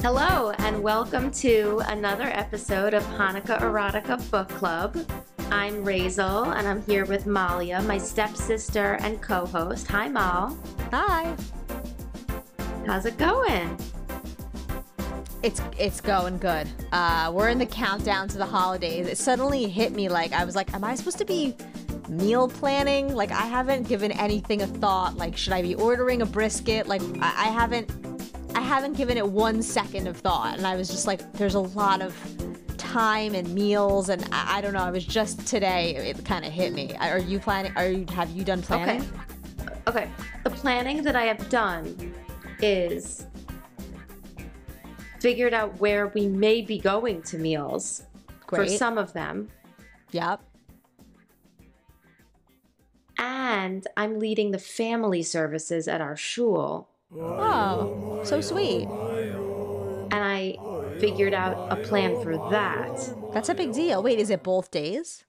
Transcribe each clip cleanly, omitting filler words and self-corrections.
Hello, and welcome to another episode of Hanukkah Erotica Book Club. I'm Raizel, and I'm here with Malya, my stepsister and co-host. Hi, Mal. Hi. How's it going? It's going good. We're in the countdown to the holidays. It suddenly hit me I was like, am I supposed to be meal planning? Like, I haven't given anything a thought. Like, should I be ordering a brisket? Like, I haven't given it 1 second of thought. And I was just like, there's a lot of time and meals, and I don't know. It was just today it kind of hit me. Are you planning? Have you done planning? Okay. The planning that I have done is figured out where we may be going to meals. Great. For some of them. Yep. And I'm leading the family services at our shul. Oh, so sweet. And I figured out a plan for that. That's a big deal. Wait, is it both days?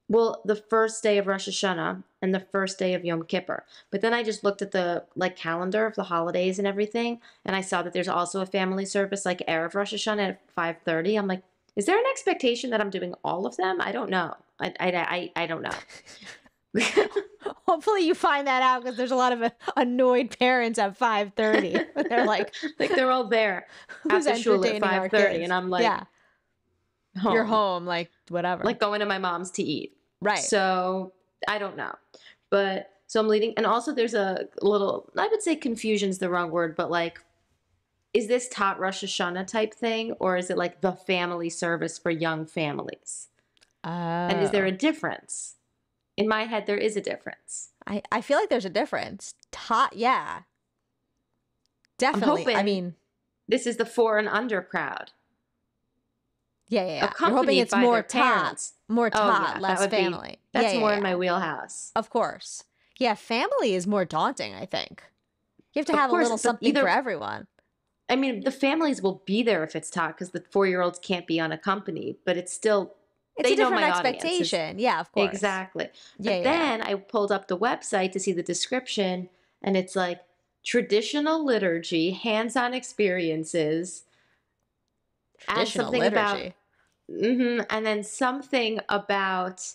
Well, the first day of Rosh Hashanah and the first day of Yom Kippur. But then I just looked at the calendar of the holidays and everything, and I saw that there's also a family service Erev Rosh Hashanah at 5:30. I'm like, is there an expectation that I'm doing all of them? I don't know. I don't know. Hopefully you find that out, because there's a lot of annoyed parents at 5:30. They're like they're all there after shul at 5:30, and I'm like, yeah, home. You're home, whatever, going to my mom's to eat. Right. So I don't know, but so I'm leading, and also there's a little, I would say confusion's the wrong word, but is this Tot Rosh Hashanah type thing, or is it the family service for young families? And is there a difference? In my head, there is a difference. I feel like there's a difference. Yeah. Definitely. I'm hoping this is the 4 and under crowd. Yeah. You're hoping it's more tot, less family. That's more in my wheelhouse. Of course. Yeah, family is more daunting, I think. You have to have a little something for everyone. I mean, the families will be there if it's tot, because the 4-year-olds can't be unaccompanied, but it's still... It's a different expectation. Yeah, of course. Exactly. But then I pulled up the website to see the description, and it's traditional liturgy, hands-on experiences. Traditional liturgy. And then something about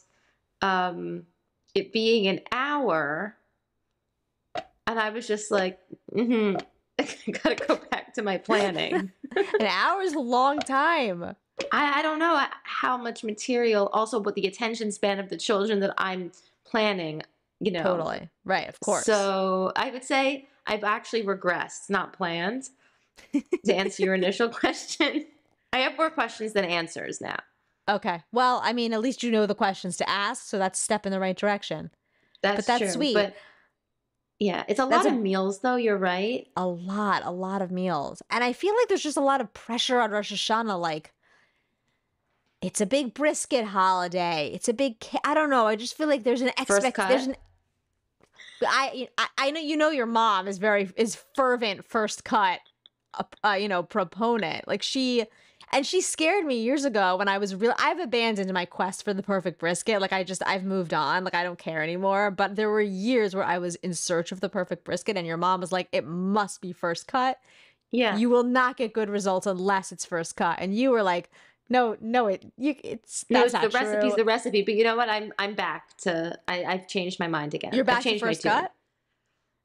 it being an hour. And I was just like, I gotta go back to my planning. An hour is a long time. I don't know how much material, also with the attention span of the children that I'm planning, Totally. Right, of course. So I would say I've actually regressed, not planned, to answer your initial question. I have more questions than answers now. Okay. Well, I mean, at least you know the questions to ask, so that's a step in the right direction. That's true, sweet. But yeah, it's a lot of meals, though. You're right. A lot of meals. And I feel like there's just a lot of pressure on Rosh Hashanah, it's a big brisket holiday. It's a big, I don't know. I just feel like there's an expectation. I know your mom is fervent first cut, proponent. She scared me years ago when I was I've abandoned my quest for the perfect brisket. I've moved on. I don't care anymore. But there were years where I was in search of the perfect brisket, and your mom was like, it must be first cut. Yeah. You will not get good results unless it's first cut. And you were like, No, it's that's not the true. recipe's the recipe. But you know what? I'm back to. I've changed my mind again. You're back to first cut?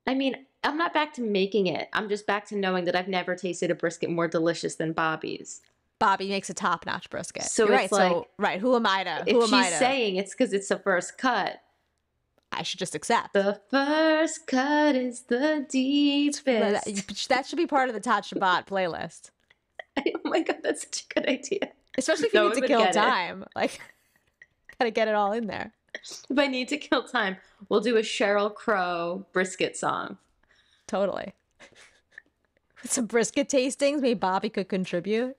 I mean, I'm not back to making it. I'm just back to knowing that I've never tasted a brisket more delicious than Bobby's. Bobby makes a top-notch brisket. So you're it's right. Who am I to? If she's saying it's because it's the first cut, I should just accept. The first cut is the deepest. That should be part of the Tot Shabbat playlist. Oh my God, that's such a good idea. Especially if you need to kill time. Gotta get it all in there. If I need to kill time, we'll do a Sheryl Crow brisket song. Totally. With some brisket tastings, maybe Bobby could contribute.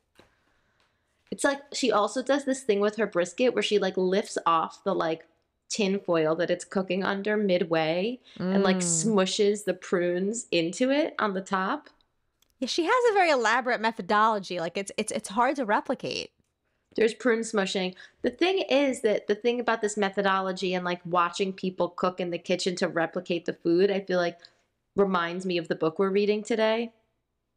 It's she also does this thing with her brisket where she lifts off the tin foil that it's cooking under midway and like smushes the prunes into it on the top. Yeah, she has a very elaborate methodology. Like it's hard to replicate. There's prune smushing. The thing is that the thing about this methodology and like watching people cook in the kitchen to replicate the food, I feel like reminds me of the book we're reading today.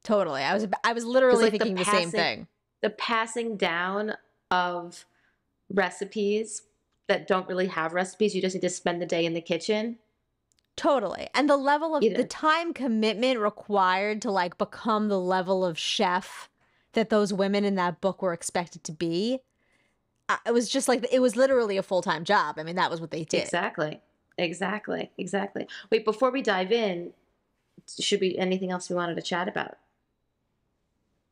Totally. I was literally like thinking the same thing. The passing down of recipes that don't really have recipes. You just need to spend the day in the kitchen. Totally. And the level of the time commitment required to like become the level of chef that those women in that book were expected to be. It was just like, it was literally a full-time job. I mean, that was what they did. Exactly. Wait, before we dive in, anything else we wanted to chat about?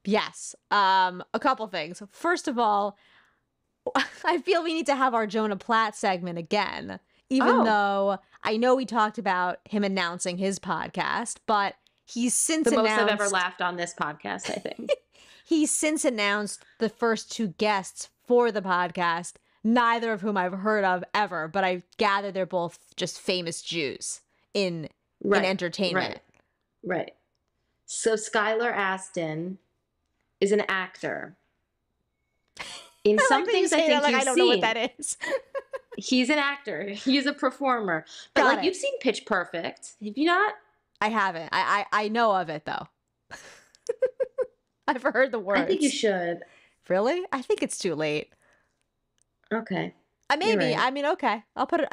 Yes. A couple things. First of all, I feel we need to have our Jonah Platt segment again, even though I know we talked about him announcing his podcast, but he's since announced... The most I've ever laughed on this podcast, I think. He's since announced the first 2 guests for the podcast, neither of whom I've heard of ever, but I gather they're both just famous Jews in entertainment. Right. So Skylar Astin is an actor. In some things, I think I don't know what that is. He's an actor. He's a performer. But you've seen Pitch Perfect. Have you not? I haven't. I know of it though. I've heard the words. I think you should. Really? I think it's too late. Okay. Maybe. Right. I mean, okay. I'll put it,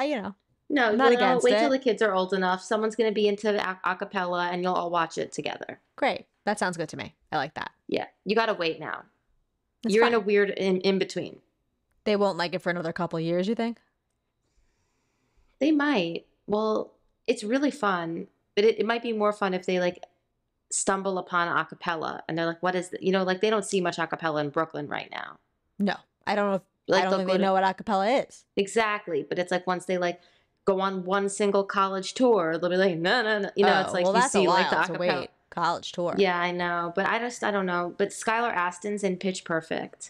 No, I'm not against wait it. till the kids are old enough. Someone's going to be into acapella and you'll all watch it together. Great. That sounds good to me. I like that. Yeah. You got to wait now. That's You're fine. in a weird in between. They won't like it for another couple of years, you think? They might. Well, it's really fun, but it might be more fun if they like stumble upon acapella and they're like, what is that? Like they don't see much acapella in Brooklyn right now. No, I don't know. Like, I don't think they know what acapella is. Exactly. But it's like once they like go on one single college tour, they'll be like, no. It's like well, you that's see a like the while to acapella. wait. College tour. Yeah, I know. But I don't know. But Skylar Astin's in Pitch Perfect.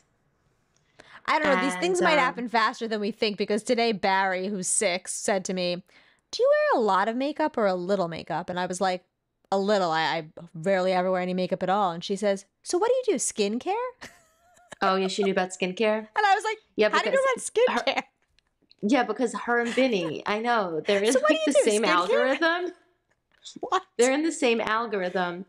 I don't know. These things might happen faster than we think because today Barry, who's 6, said to me, do you wear a lot of makeup or a little makeup? And I was like, a little. I rarely ever wear any makeup at all. And she says, so what do you do? Skincare? Oh, yeah, she knew about skincare? And I was like, yeah, how do you know about skincare? Yeah, because her and Binny, I know, they're in So like the same algorithm. What? They're in the same algorithm.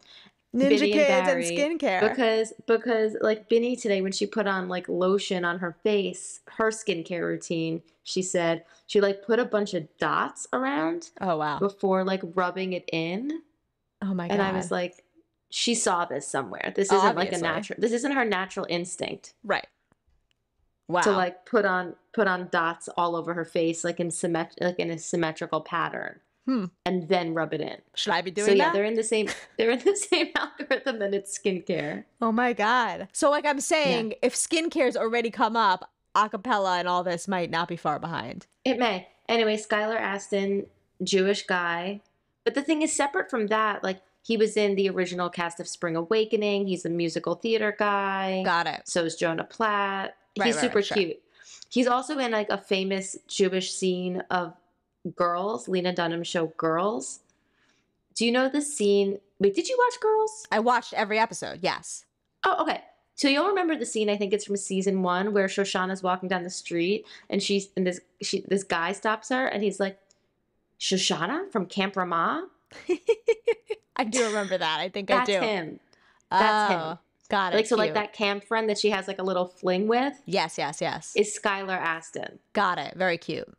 Ninja Binny Kids and Barry, skincare. Because like Binny today, when she put on like lotion on her face, her skincare routine, she said she like put a bunch of dots around. Oh, wow. Before like rubbing it in. Oh my God. And I was like, she saw this somewhere. This isn't like this isn't her natural instinct. Right. Wow. To like put on dots all over her face, like in a symmetrical pattern. And then rub it in. Should I be doing that? So yeah, that? they're in the same algorithm and it's skincare. Oh my God. So like I'm saying, if skincare's already come up, acapella and all this might not be far behind. It may. Anyway, Skylar Astin, Jewish guy. But the thing is, separate from that, like he was in the original cast of Spring Awakening. He's a musical theater guy. Got it. So is Jonah Platt. He's super cute. He's also in like a famous Jewish scene of Girls, Lena Dunham's show Girls. Do you know the scene? Wait, did you watch Girls? I watched every episode, yes. Oh, okay. So you'll remember the scene, I think it's from season 1, where Shoshana's walking down the street and this guy stops her and he's like, Shoshana from Camp Ramah? I do remember that. I think I do. That's him. That's him. Got it. Like, so like that camp friend that she has like a little fling with? Yes. Is Skylar Astin. Got it. Very cute.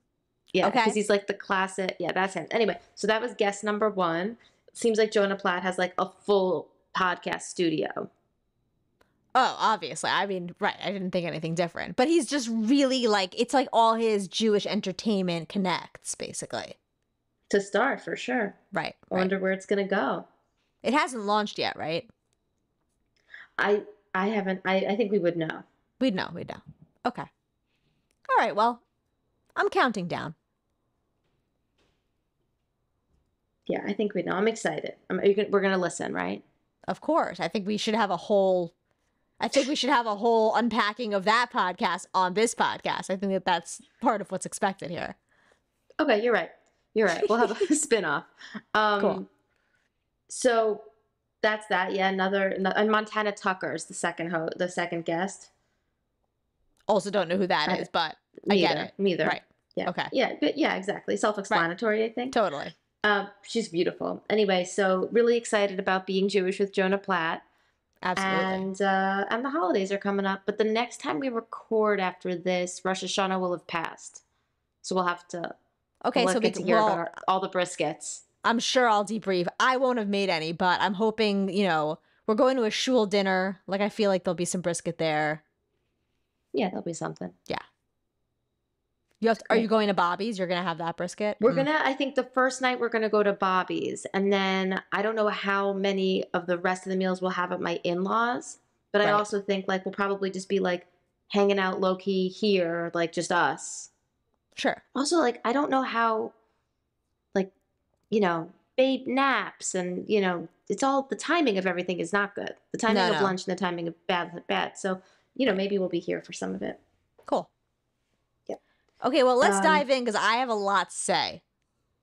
Yeah, okay. Because he's like the classic. Yeah, that's him. Anyway, so that was guest number 1. Seems like Jonah Platt has like a full podcast studio. Oh, obviously. I mean, right. I didn't think anything different. But he's just really like, it's like all his Jewish entertainment connects, basically. To start, for sure. Right. I wonder where it's going to go. It hasn't launched yet, right? I haven't. I think we would know. We'd know. Okay. All right. Well, I'm counting down. Yeah, I think we know. I'm excited. We're going to listen, right? Of course. I think we should have a whole unpacking of that podcast on this podcast. I think that's part of what's expected here. Okay, you're right. You're right. We'll have a spin-off. Cool. So that's that. Yeah, and Montana Tucker's the second guest. Also don't know who that I, is, but I get neither, it. neither. Right. Yeah, Okay. yeah, but yeah, exactly. Right. Self-explanatory, I think. Totally. She's beautiful. Anyway, so really excited about being Jewish with Jonah Platt, Absolutely. and the holidays are coming up. But the next time we record after this, Rosh Hashanah will have passed, so Okay, we'll so get to hear about all the briskets. I'm sure I'll debrief. I won't have made any, but I'm hoping, we're going to a shul dinner. Like, I feel like there'll be some brisket there. Yeah, there'll be something. Yeah. Are you Great. going to Bobby's? You're going to have that brisket? I think the first night we're gonna go to Bobby's, and then I don't know how many of the rest of the meals we'll have at my in-laws, but I Right. also think like we'll probably just be like hanging out low key here, like just us. Sure. Also, like I don't know how, like, babe naps and it's all the timing of everything is not good. The timing of No. lunch and the timing of bad. So maybe we'll be here for some of it. Cool. Yep. Okay, well, let's dive in because I have a lot to say.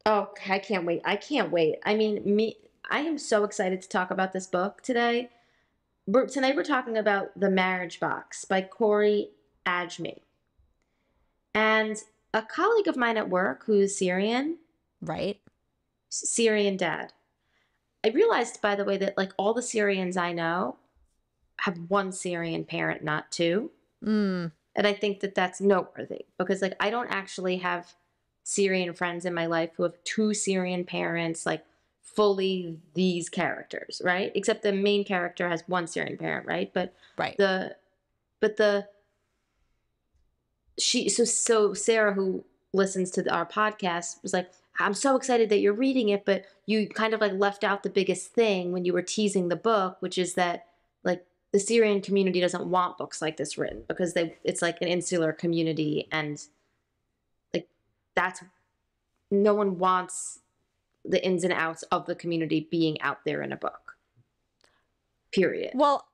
Oh, I can't wait. I can't wait. I mean, I am so excited to talk about this book today. Tonight we're talking about The Marriage Box by Corie Adjmi. And a colleague of mine at work who's Syrian dad. I realized, by the way, that like all the Syrians I know have one Syrian parent, not two. Mm. And I think that that's noteworthy because like I don't actually have Syrian friends in my life who have two Syrian parents, like fully these characters, right? Except the main character has one Syrian parent, right? But Right. So Sarah, who listens to our podcast, was like, I'm so excited that you're reading it, but you kind of like left out the biggest thing when you were teasing the book, which is that like the Syrian community doesn't want books like this written because it's like an insular community, and like no one wants the ins and outs of the community being out there in a book. Period. Well,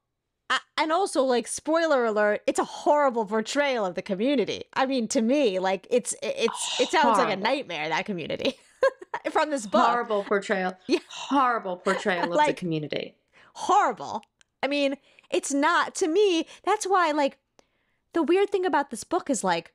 and also, like, spoiler alert, it's a horrible portrayal of the community. I mean, to me, like, it sounds like a nightmare, that community. From this book. Horrible portrayal. Yeah. Horrible portrayal of the community. Horrible. I mean, it's not, to me, that's why, like, the weird thing about this book is, like,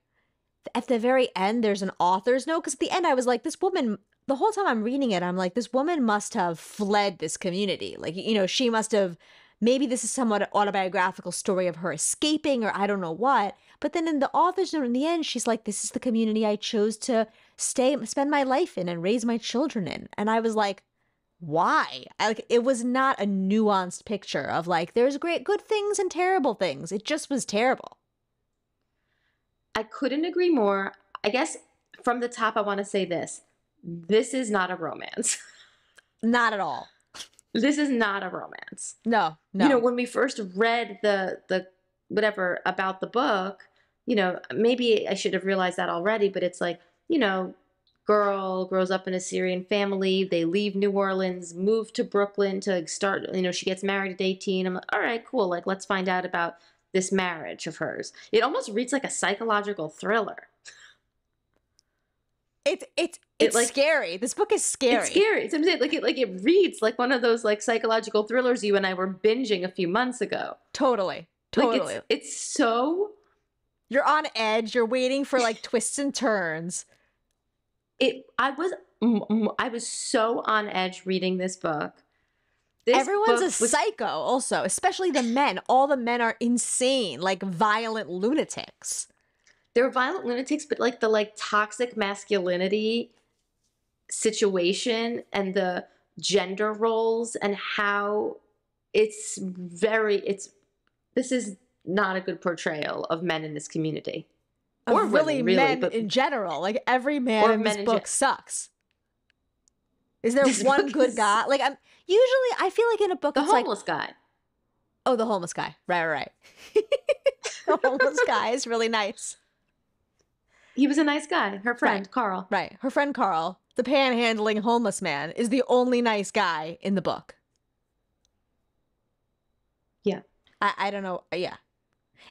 at the very end, there's an author's note, because at the end, I was like, this woman, the whole time I'm reading it, I'm like, this woman must have fled this community. Like, she must have, maybe this is somewhat an autobiographical story of her escaping or I don't know what. But then in the author's note in the end, she's like, this is the community I chose to spend my life in and raise my children in. And I was like, why? It was not a nuanced picture of like, there's good things and terrible things. It just was terrible. I couldn't agree more. I guess from the top, I want to say this. This is not a romance. Not at all. This is not a romance. No. When we first read the whatever about the book, maybe I should have realized that already, but it's like, girl grows up in a Syrian family. They leave New Orleans, move to Brooklyn to start, she gets married at 18. I'm like, all right, cool. Like, let's find out about this marriage of hers. It almost reads like a psychological thriller. It's like, scary. This book is scary. It's scary. It's it reads like one of those like psychological thrillers you and I were binging a few months ago. Totally. Like it's so. You're on edge. You're waiting for like twists and turns. I was so on edge reading this book. Everyone's a psycho also, especially the men. All the men are insane, like violent lunatics. They're violent lunatics, but like the toxic masculinity situation and the gender roles and how this is not a good portrayal of men in this community. Or really women, men but in general. Like every man in this book sucks. Is there one good guy? Like I feel like in a book the it's homeless guy. Oh, the homeless guy. Right. The homeless guy is really nice. He was a nice guy. Her friend, Carl. Right. Her friend, Carl, the panhandling homeless man, is the only nice guy in the book. Yeah. I don't know. Yeah.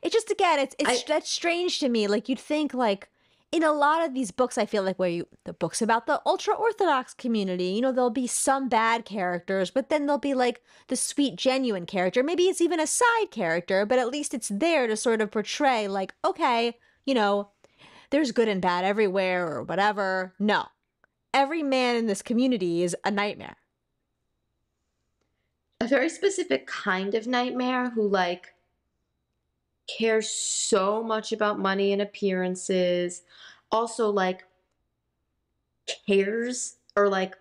It's just, again, that's strange to me. Like, you'd think, like, in a lot of these books, I feel like the books about the ultra Orthodox community, there'll be some bad characters, but then there'll be like the sweet, genuine character. Maybe it's even a side character, but at least it's there to sort of portray like, okay, there's good and bad everywhere or whatever. No, every man in this community is a nightmare. A very specific kind of nightmare who like cares so much about money and appearances. Also like cares or like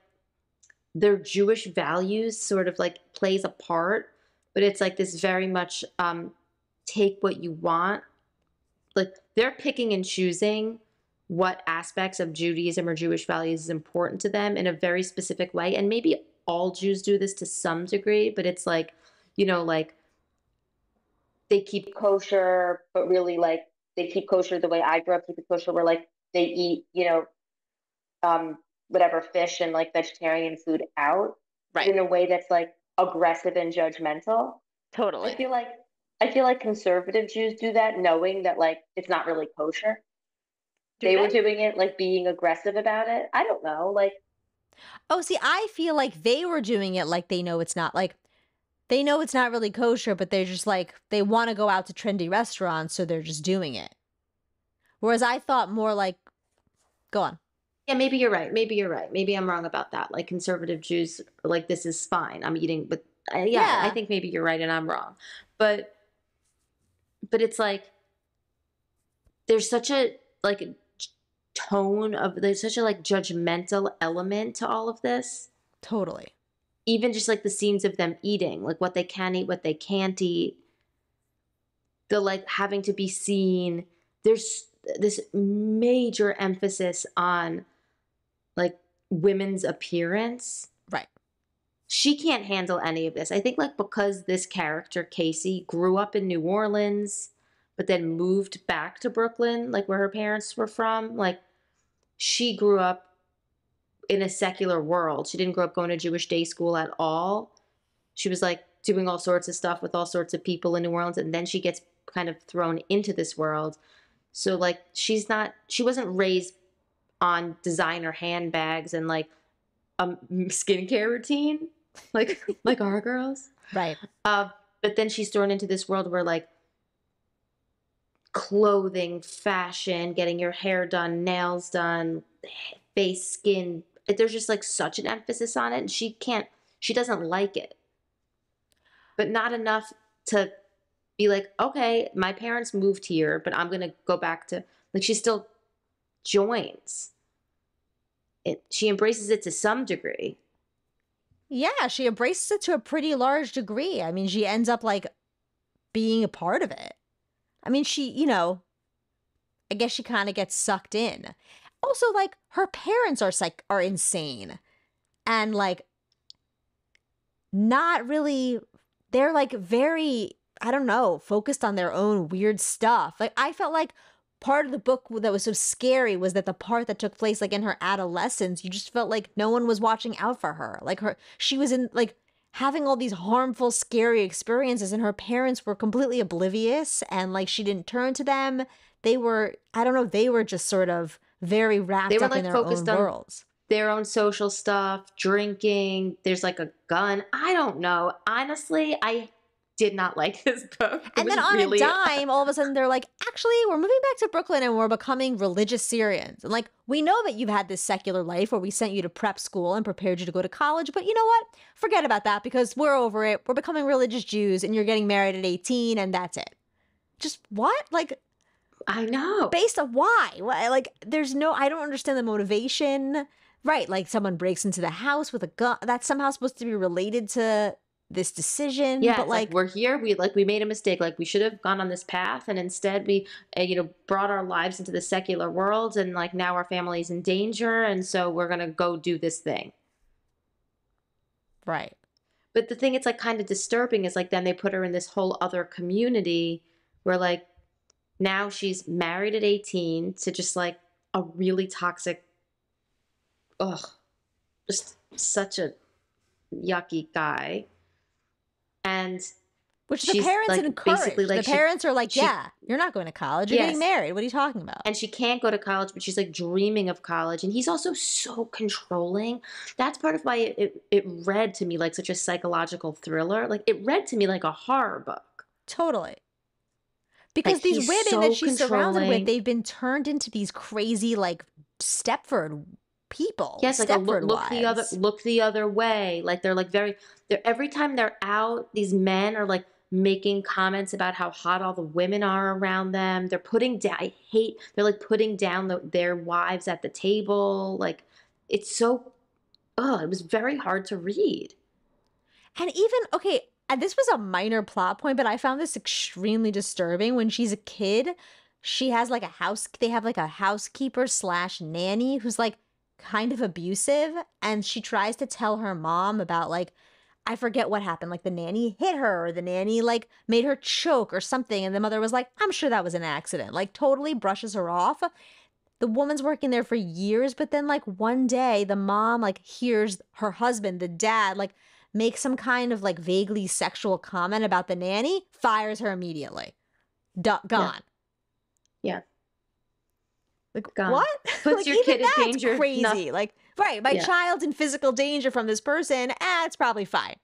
their Jewish values sort of like plays a part, but it's like this very much take what you want. Like they're picking and choosing what aspects of Judaism or Jewish values is important to them in a very specific way. And maybe all Jews do this to some degree, but it's like, like they keep kosher, but really like they keep kosher the way I grew up keeping kosher, where like they eat, whatever fish and like vegetarian food out, but Right. in a way that's like aggressive and judgmental. I Totally. feel like I feel like conservative Jews do that, knowing that like it's not really kosher. Do They were they? doing it like being aggressive about it. I don't know. Like Oh, see, I feel like they were doing it like they know it's not like they know it's not really kosher, but they're just like they want to go out to trendy restaurants, so they're just doing it. Whereas I thought more like, go on. yeah, maybe you're right. Maybe you're right. Maybe I'm wrong about that. Like conservative Jews, are like this is fine. I'm eating, but yeah, I Yeah, think maybe you're right and I'm wrong. But it's like there's such a like tone of there's such a like judgmental element to all of this. totally. Even just like the scenes of them eating, like what they can eat, what they can't eat, the like having to be seen. There's this major emphasis on like women's appearance. Right. She can't handle any of this. I think like because this character Casey grew up in New Orleans but then moved back to Brooklyn, like where her parents were from, like she grew up in a secular world. She didn't grow up going to Jewish day school at all. She was like doing all sorts of stuff with all sorts of people in New Orleans, and then she gets kind of thrown into this world. So like she wasn't raised on designer handbags and like a skincare routine like like our girls. Right. Uh, but then she's thrown into this world where like clothing, fashion, getting your hair done, nails done, face, skin. There's just like such an emphasis on it, and she doesn't like it, but not enough to be like, okay, my parents moved here, but I'm gonna go back to like she still joins it. She embraces it to some degree. Yeah, she embraces it to a pretty large degree. I mean, she ends up like being a part of it. I mean, I guess she kind of gets sucked in. Also, like her parents are insane and like not really they're like very, I don't know, focused on their own weird stuff. Like I felt like part of the book that was so scary was that the part that took place like in her adolescence, you just felt like no one was watching out for her. Like she was in like having all these harmful, scary experiences and her parents were completely oblivious and like she didn't turn to them. They were, I don't know, they were just sort of very They wrapped were up in like their own focused on worlds. their own social stuff, drinking. There's like a gun. I don't know. Honestly, I did not like this book. It And was then on a really dime, all of a sudden they're like, actually, we're moving back to Brooklyn and we're becoming religious Syrians. And like, we know that you've had this secular life where we sent you to prep school and prepared you to go to college, but you know what? Forget about that because we're over it. We're becoming religious Jews and you're getting married at 18 and that's it. Just what? Like, I know. based on why? Like, I don't understand the motivation. Right, like someone breaks into the house with a gun. That's somehow supposed to be related to this decision, Yeah, but it's like we're here. We made a mistake. Like we should have gone on this path, and instead we, brought our lives into the secular world, and like now our family's in danger, and so we're gonna go do this thing. right. But the thing it's like kind of disturbing is like then they put her in this whole other community where like now she's married at 18 to just like a really toxic, ugh, just such a yucky guy. And Which the She's parents like basically encourage. The like parents are like, she yeah, you're not going to college. You're getting yes, married. What are you talking about? and she can't go to college, but she's like dreaming of college. And he's also so controlling. That's part of why it read to me like such a psychological thriller. Like it read to me like a horror book. Totally. Like Because these he's women that so she's surrounded with, controlling. they've been turned into these crazy, like, Stepford people, Yes, like a Stepford wives. look the other way. Like they're like they're every time they're out, these men are like making comments about how hot all the women are around them. They're putting down they're like putting down their wives at the table. Like it's so it was very hard to read. And even, okay, this was a minor plot point, but I found this extremely disturbing. When she's a kid, she has like they have like a housekeeper slash nanny who's like kind of abusive. And she tries to tell her mom about like, I forget what happened. Like the nanny hit her or the nanny like made her choke or something. And the mother was like, I'm sure that was an accident. Like totally brushes her off. The woman's working there for years, but then like one day the mom like hears her husband, the dad, like make some kind of like vaguely sexual comment about the nanny, fires her immediately. Yeah. Gone. Yeah. Like Gone. what? Puts Like your even kid in that's danger. crazy. Like, right, my Yeah. child's in physical danger from this person. It's probably fine.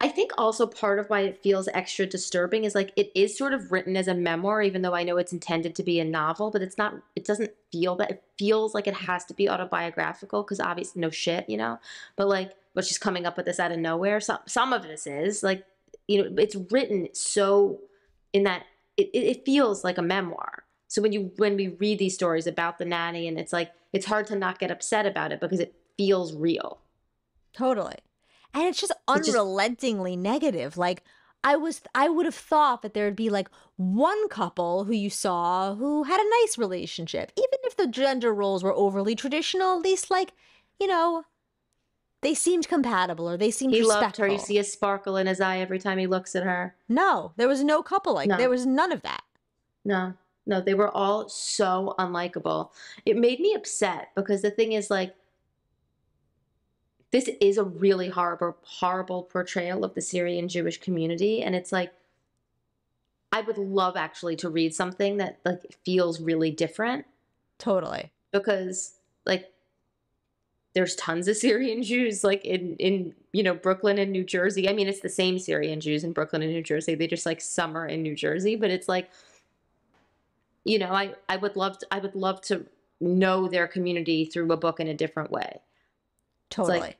I think also part of why it feels extra disturbing is like it is sort of written as a memoir, even though I know it's intended to be a novel, but it's not, it doesn't feel that. It feels like it has to be autobiographical because obviously no shit, you know? But like, but she's coming up with this out of nowhere. Some of this is like, you know, it's written so in that it feels like a memoir. So when we read these stories about the nanny and it's like, it's hard to not get upset about it because it feels real. Totally. And it's just It's just, unrelentingly negative. Like I would have thought that there'd be like one couple who you saw who had a nice relationship. Even if the gender roles were overly traditional, at least like, you know, they seemed compatible or they seemed he loved her. You respectful. see a sparkle in his eye every time he looks at her. No, there was no couple like there No, was none of that. no, no. They were all so unlikable. It made me upset because the thing is like, this is a really horrible portrayal of the Syrian Jewish community. And it's like, I would love actually to read something that like feels really different Totally. because like there's tons of Syrian Jews like in you know Brooklyn and New Jersey. I mean, it's the same Syrian Jews in Brooklyn and New Jersey. They just like summer in New Jersey, but it's like, you know, I would love to know their community through a book in a different way. It's Totally. like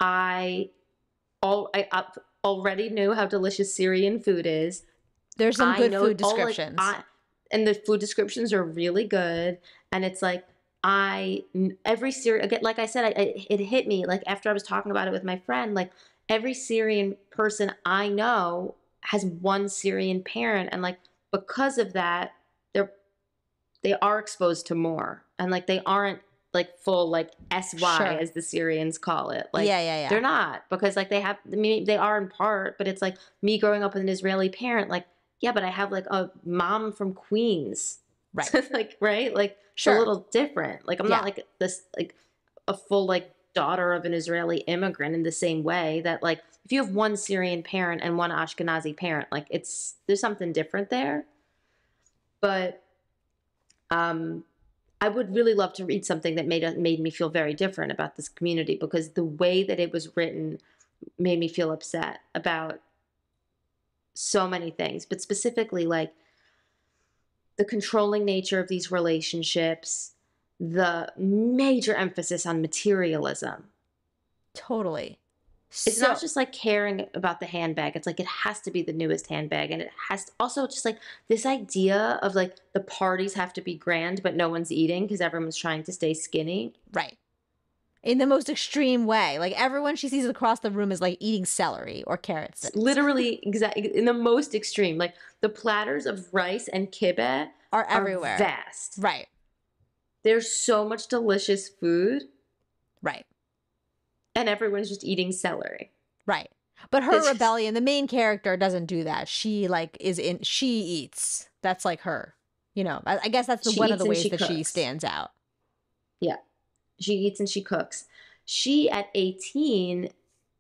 I already knew how delicious Syrian food is. There's some I good know food all like descriptions. and the food descriptions are really good. And it's like every Syrian again, like I said, it hit me like after I was talking about it with my friend. Like every Syrian person I know has one Syrian parent, and like because of that, they are exposed to more, and like they aren't like full like SY Sure. as the Syrians call it. Like Yeah. they're not because like I mean they are in part, but it's like me growing up with an Israeli parent, like, yeah, but I have like a mom from Queens. Right. Like, right? Like it's a Sure. little different. Like I'm Yeah. not like this like a full like daughter of an Israeli immigrant in the same way that like if you have one Syrian parent and one Ashkenazi parent, like there's something different there. But I would really love to read something that made me feel very different about this community because the way that it was written made me feel upset about so many things, but specifically like the controlling nature of these relationships, the major emphasis on materialism. Totally. It's So not just like caring about the handbag. It's like it has to be the newest handbag. And it has to also just like this idea of like the parties have to be grand, but no one's eating because everyone's trying to stay skinny. right. In the most extreme way. Like everyone she sees across the room is like eating celery or carrot sticks. Literally, exactly in the most extreme. Like the platters of rice and kibbeh Are everywhere. vast. Right. There's so much delicious food, Right. and everyone's just eating celery. Right. But her It's just- rebellion, the main character doesn't do that. She like she eats. That's like her. You know, I guess that's She one of eats the and ways she that she cooks. stands out. Yeah. She eats and she cooks. She at 18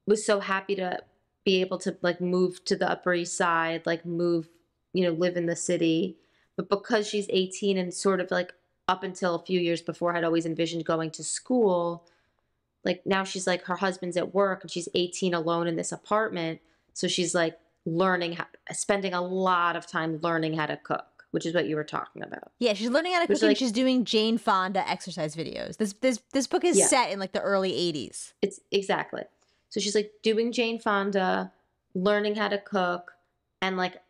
was so happy to be able to like move to the Upper East Side, like move, live in the city. But because she's 18 and sort of like up until a few years before had always envisioned going to school, like now she's like her husband's at work and she's 18 alone in this apartment. So she's like spending a lot of time learning how to cook, which is what you were talking about. Yeah, she's learning how to cook and she's doing Jane Fonda exercise videos. This book is set in like the early 80s. It's exactly. So she's like doing Jane Fonda, learning how to cook, and like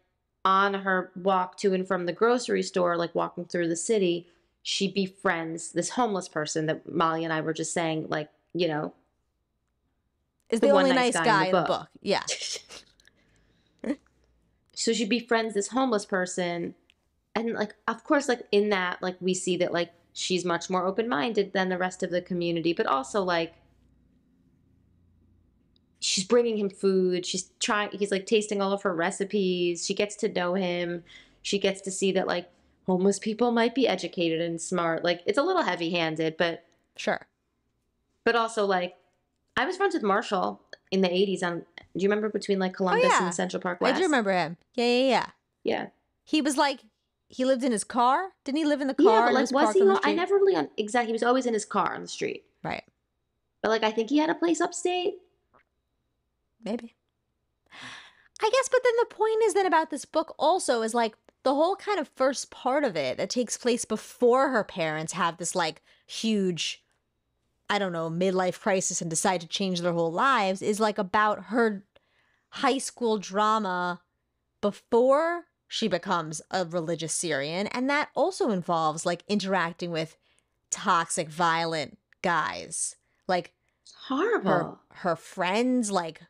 on her walk to and from the grocery store, like walking through the city, she befriends this homeless person that Malya and I were just saying, like, is the only nice guy in the book. Yeah. So she befriends this homeless person. And like, of course, like in that, like we see that like she's much more open-minded than the rest of the community, but also like she's bringing him food. He's like tasting all of her recipes. She gets to know him. She gets to see that like homeless people might be educated and smart. Like it's a little heavy-handed, but sure. But also like I was friends with Marshall in the 80s do you remember between like Columbus and Central Park West? I do remember him. Yeah. Yeah. He was like, he lived in his car? Didn't he live in the car? Yeah, but like was he? I never really exactly. He was always in his car on the street. Right. But like I think he had a place upstate. Maybe. I guess, but then the point is then about this book also is like the whole kind of first part of it that takes place before her parents have this like huge, I don't know, midlife crisis and decide to change their whole lives is like about her high school drama before she becomes a religious Syrian. And that also involves like interacting with toxic, violent guys. Like it's horrible. Her friends, like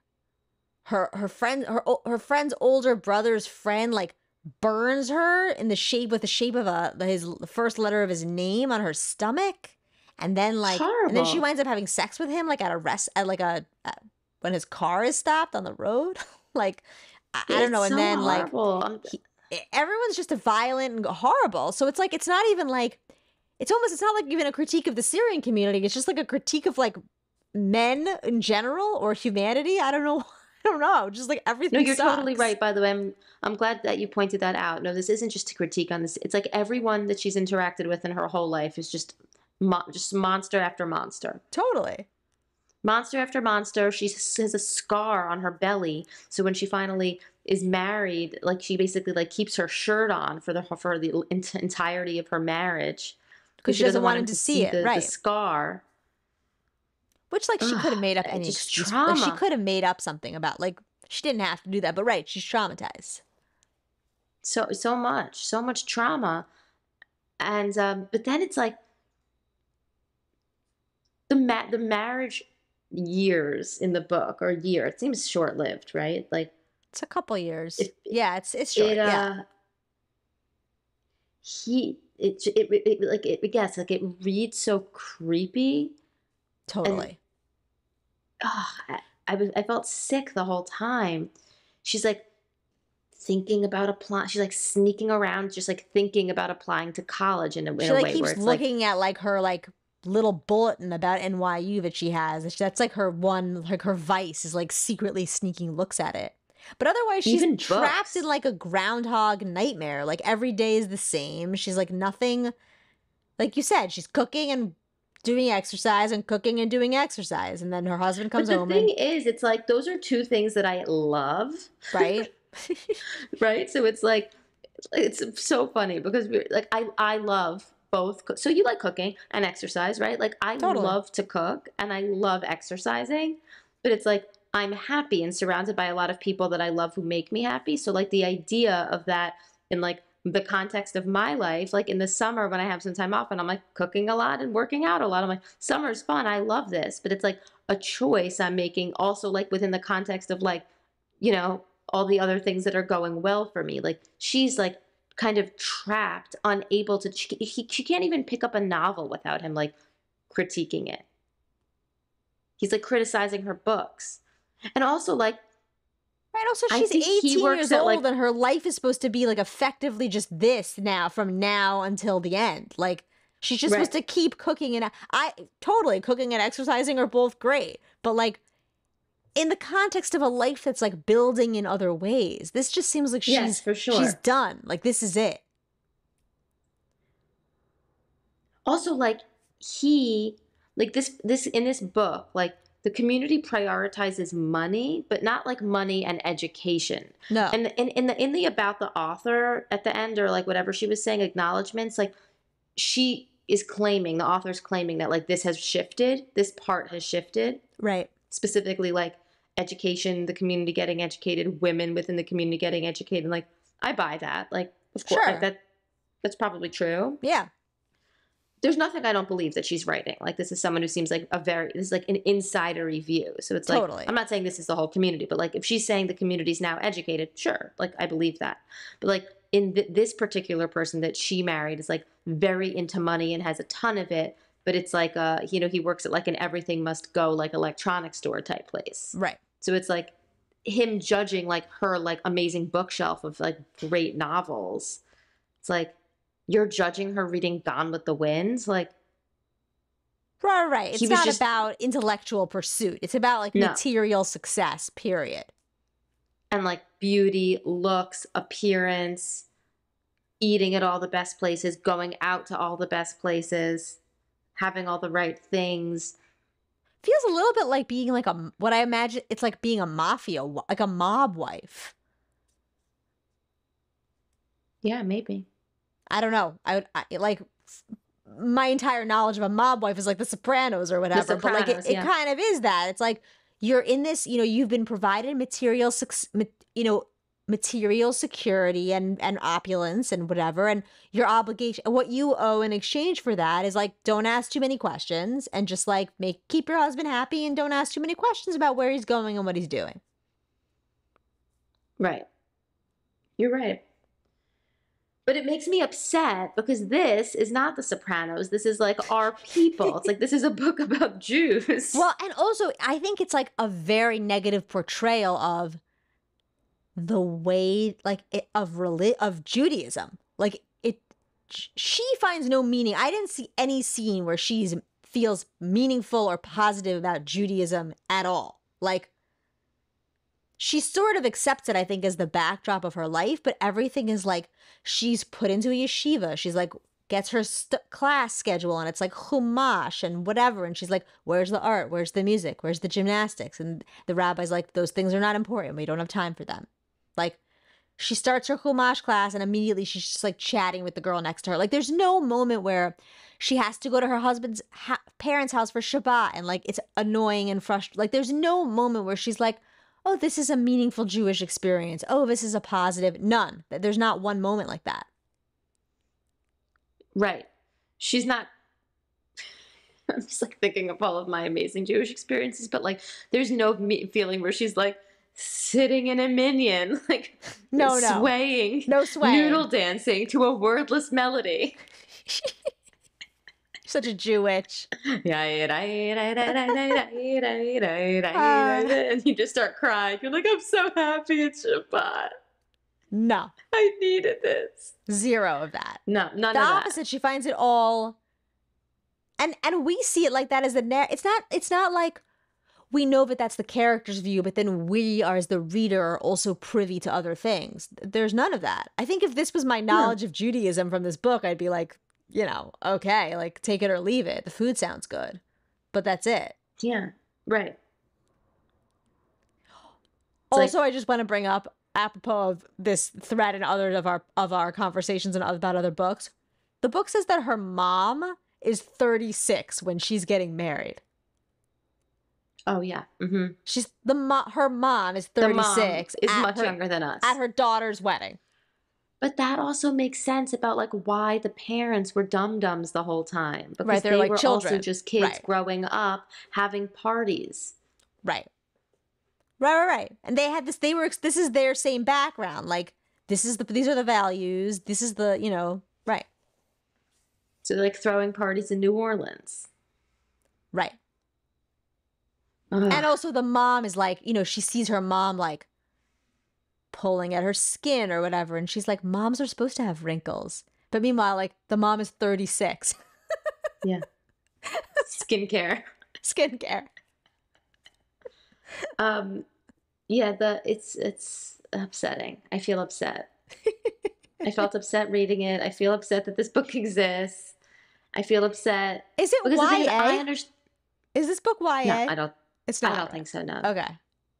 her friend's older brother's friend, like burns her in the shape of the first letter of his name on her stomach. And then like, horrible. And then she winds up having sex with him, like when his car is stopped on the road. Like, I don't know. And so then horrible. like, everyone's just violent and horrible. So it's like, it's not even like, it's not like even a critique of the Syrian community. It's just like a critique of like men in general or humanity. I don't know. Just like everything. No, you're sucks. totally right. By the way, I'm glad that you pointed that out. No, this isn't just a critique on this. It's like everyone that she's interacted with in her whole life is just monster after monster. Totally. Monster after monster. She has a scar on her belly. So when she finally is married, like she basically like keeps her shirt on for the entirety of her marriage because she doesn't want him to see it. Right. The scar. Which, like, she could have made up any excuse. Like, she could have made up something about, like, she didn't have to do that. But, right, she's traumatized. So much trauma. And, but then it's like, the marriage years in the book, it seems short-lived, right? Like, it's a couple years. It's short, yeah. It reads so creepy. Totally. I felt sick the whole time. She's like thinking about applying. She's like sneaking around, just like thinking about applying to college in a way where keeps looking at like her like little bulletin about NYU that she has. That's like her one, like her vice is like secretly sneaking looks at it. But otherwise, she's trapped in like a groundhog nightmare. Like every day is the same. She's like nothing. Like you said, she's cooking and doing exercise and cooking and doing exercise. And then her husband comes home. But the thing is, it's like, those are two things that I love. Right. Right. So it's like, it's so funny because we're like, I love both. So you like cooking and exercise, right? Like I love to cook and I love exercising, but it's like, I'm happy and surrounded by a lot of people that I love who make me happy. So like the idea of that in like the context of my life, like in the summer when I have some time off and I'm like cooking a lot and working out a lot, I'm like, summer's fun. I love this. But it's like a choice I'm making also like within the context of like, all the other things that are going well for me. Like she's like kind of trapped, unable to, she can't even pick up a novel without him like critiquing it. He's like criticizing her books. And also like, right. Also, she's 18 years old and her life is supposed to be like effectively just this now from now until the end. Like she's just supposed to keep cooking and cooking and exercising are both great. But like in the context of a life that's like building in other ways. This just seems like Yes, for sure. she's done. Like, this is it. Also, like, this in this book, like, the community prioritizes money, but not like money and education. No. And in the about the author at the end, or like whatever she was saying, acknowledgments, like, she is claiming, the author's claiming that like this has shifted, this part has shifted. Right. Specifically like education, the community getting educated, women within the community getting educated. Like, I buy that. Like, of course, Sure. like that's probably true. Yeah. There's nothing I don't believe that she's writing. Like, this is someone who seems like this is like an insider-y view. So it's like, Totally. I'm not saying this is the whole community, but like if she's saying the community's now educated, sure, like I believe that. But like in this particular person that she married is like very into money and has a ton of it, but it's like, he works at like an everything must go like electronics store type place. Right. So it's like him judging like her like amazing bookshelf of like great novels. It's like, you're judging her reading Gone with the Wind? Like, right. It's not about intellectual pursuit. It's about like material success, period. And like beauty, looks, appearance, eating at all the best places, going out to all the best places, having all the right things. Feels a little bit like being like what I imagine it's like being a mafia, like a mob wife. Yeah, maybe. I don't know. I like my entire knowledge of a mob wife is like The Sopranos or whatever. But like it kind of is that. It's like you're in this, you've been provided material security and opulence and whatever, and your obligation, what you owe in exchange for that is like, don't ask too many questions and just like keep your husband happy and don't ask too many questions about where he's going and what he's doing. Right. You're right. But it makes me upset because this is not The Sopranos. This is like our people. It's like, this is a book about Jews. Well, and also I think it's like a very negative portrayal of the way of Judaism. Like she finds no meaning. I didn't see any scene where she feels meaningful or positive about Judaism at all. Like, she sort of accepts it, I think, as the backdrop of her life, but everything is like she's put into a yeshiva. She's like, gets her class schedule and it's like chumash and whatever. And she's like, where's the art? Where's the music? Where's the gymnastics? And the rabbi's like, those things are not important. We don't have time for them. Like, she starts her chumash class and immediately she's just like chatting with the girl next to her. Like, there's no moment where she has to go to her husband's parents' house for Shabbat and like it's annoying and frustrating. Like, there's no moment where she's like, oh, this is a meaningful Jewish experience. Oh, this is a positive. None. There's not one moment like that. Right. She's not. I'm just like thinking of all of my amazing Jewish experiences, but like there's no feeling where she's like sitting in a minyan, like swaying, noodle dancing to a wordless melody. Such a Jewish. And you just start crying. You're like, I'm so happy it's Shabbat. No. I needed this. Zero of that. No, none of that. The opposite. She finds it all. And we see it like that as it's not like we know that that's the character's view, but then we are, as the reader, are also privy to other things. There's none of that. I think if this was my knowledge of Judaism from this book, I'd be like, okay, like take it or leave it. The food sounds good, but that's it. Yeah, right. Also, I just want to bring up, apropos of this thread and others of our conversations and about other books, the book says that her mom is 36 when she's getting married. Oh yeah. Mm-hmm. Her mom is 36. Is much younger than us. At her daughter's wedding. But that also makes sense about like why the parents were dum-dums the whole time. Because they're like were children. Also just kids growing up, having parties. Right. And they had this, this is their same background. Like, these are the values. This is the, right. So they're like throwing parties in New Orleans. Right. Ugh. And also the mom is like, she sees her mom like pulling at her skin or whatever. And she's like, moms are supposed to have wrinkles. But meanwhile, like, the mom is 36. Yeah. Skincare. Um, yeah, it's upsetting. I feel upset. I felt upset reading it. I feel upset that this book exists. I feel upset Is it because the thing is, I YA? understand. Is this book No, YA? I don't. It's I not, don't right? think so. No, Okay.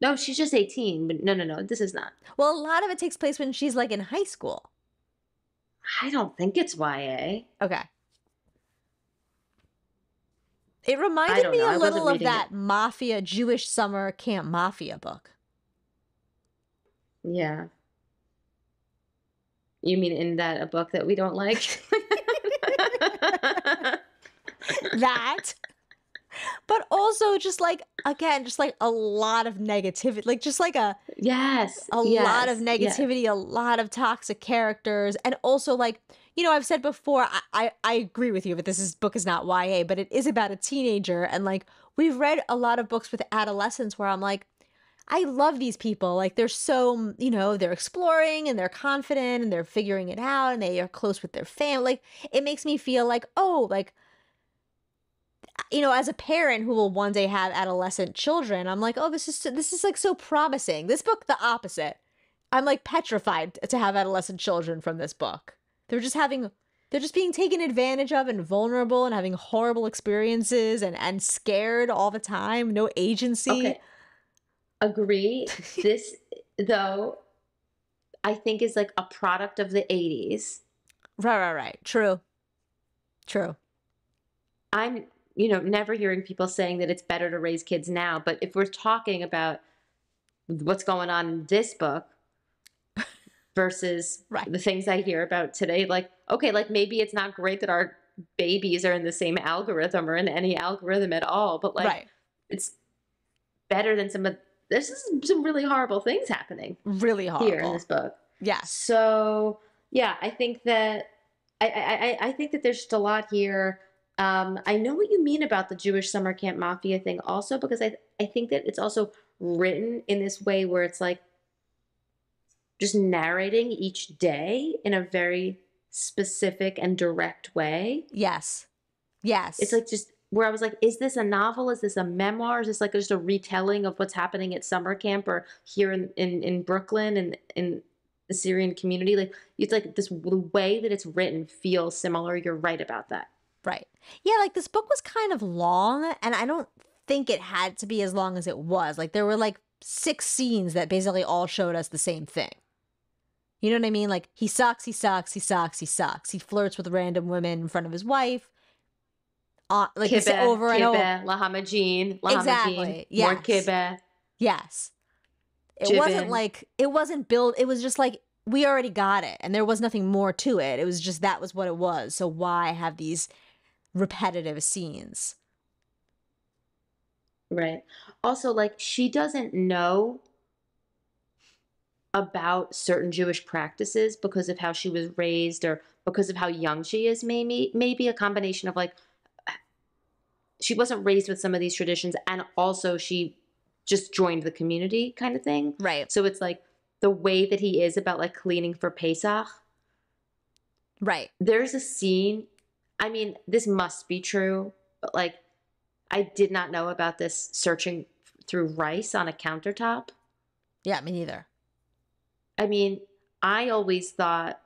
no, she's just 18. But no, this is not. Well, a lot of it takes place when she's like in high school. I don't think it's YA. Okay. It I reminded don't me know. a I wasn't little of reading it. that Mafia, Jewish Summer Camp Mafia book. Yeah. You mean in that a book that we don't like? That. But also just like, again, just like a lot of negativity, like just like Yes, a lot of yes, yes. negativity, a lot of toxic characters, and also like, I've said before, I agree with you, but book is not YA, but it is about a teenager, and like we've read a lot of books with adolescents where I'm like, I love these people, like they're so, they're exploring and they're confident and they're figuring it out and they are close with their family. Like it makes me feel like, oh, like as a parent who will one day have adolescent children, I'm like, oh, this is like so promising. This book, the opposite. I'm like petrified to have adolescent children from this book. They're just being taken advantage of and vulnerable and having horrible experiences and scared all the time. No agency. Okay, agree. This, though, I think is like a product of the 80s. Right. True. True. I'm, never hearing people saying that it's better to raise kids now. But if we're talking about what's going on in this book versus Right. the things I hear about today, like, okay, like maybe it's not great that our babies are in the same algorithm or in any algorithm at all, but like Right. it's better than there's some really horrible things happening Really here in horrible. this book. Yes. So yeah, I think that I think that there's just a lot here. I know what you mean about the Jewish summer camp mafia thing also, because I think that it's also written in this way where it's like just narrating each day in a very specific and direct way. Yes. It's Yes. like just where I was like, is this a novel? Is this a memoir? Is this like just a retelling of what's happening at summer camp or here in Brooklyn and in the Syrian community? Like it's like the way that it's written feels similar. You're right about that. Right. Yeah, like this book was kind of long, and I don't think it had to be as long as it was. Like there were like 6 scenes that basically all showed us the same thing. You know what I mean? Like he sucks, he sucks, he sucks, he sucks. He flirts with random women in front of his wife. Like he's over and over. Kibbeh, Lahamajin, Exactly. more Yes. kibbeh, Yes. jibbin. It wasn't built. It was just like we already got it, and there was nothing more to it. It was just that was what it was. So why have these repetitive scenes? Right. Also, like she doesn't know about certain Jewish practices because of how she was raised or because of how young she is, maybe a combination of like she wasn't raised with some of these traditions and also she just joined the community kind of thing. Right. So it's like the way that he is about like cleaning for Pesach. Right. There's a scene, I mean, this must be true, but like I did not know about this searching through rice on a countertop. Yeah, me neither. I mean, I always thought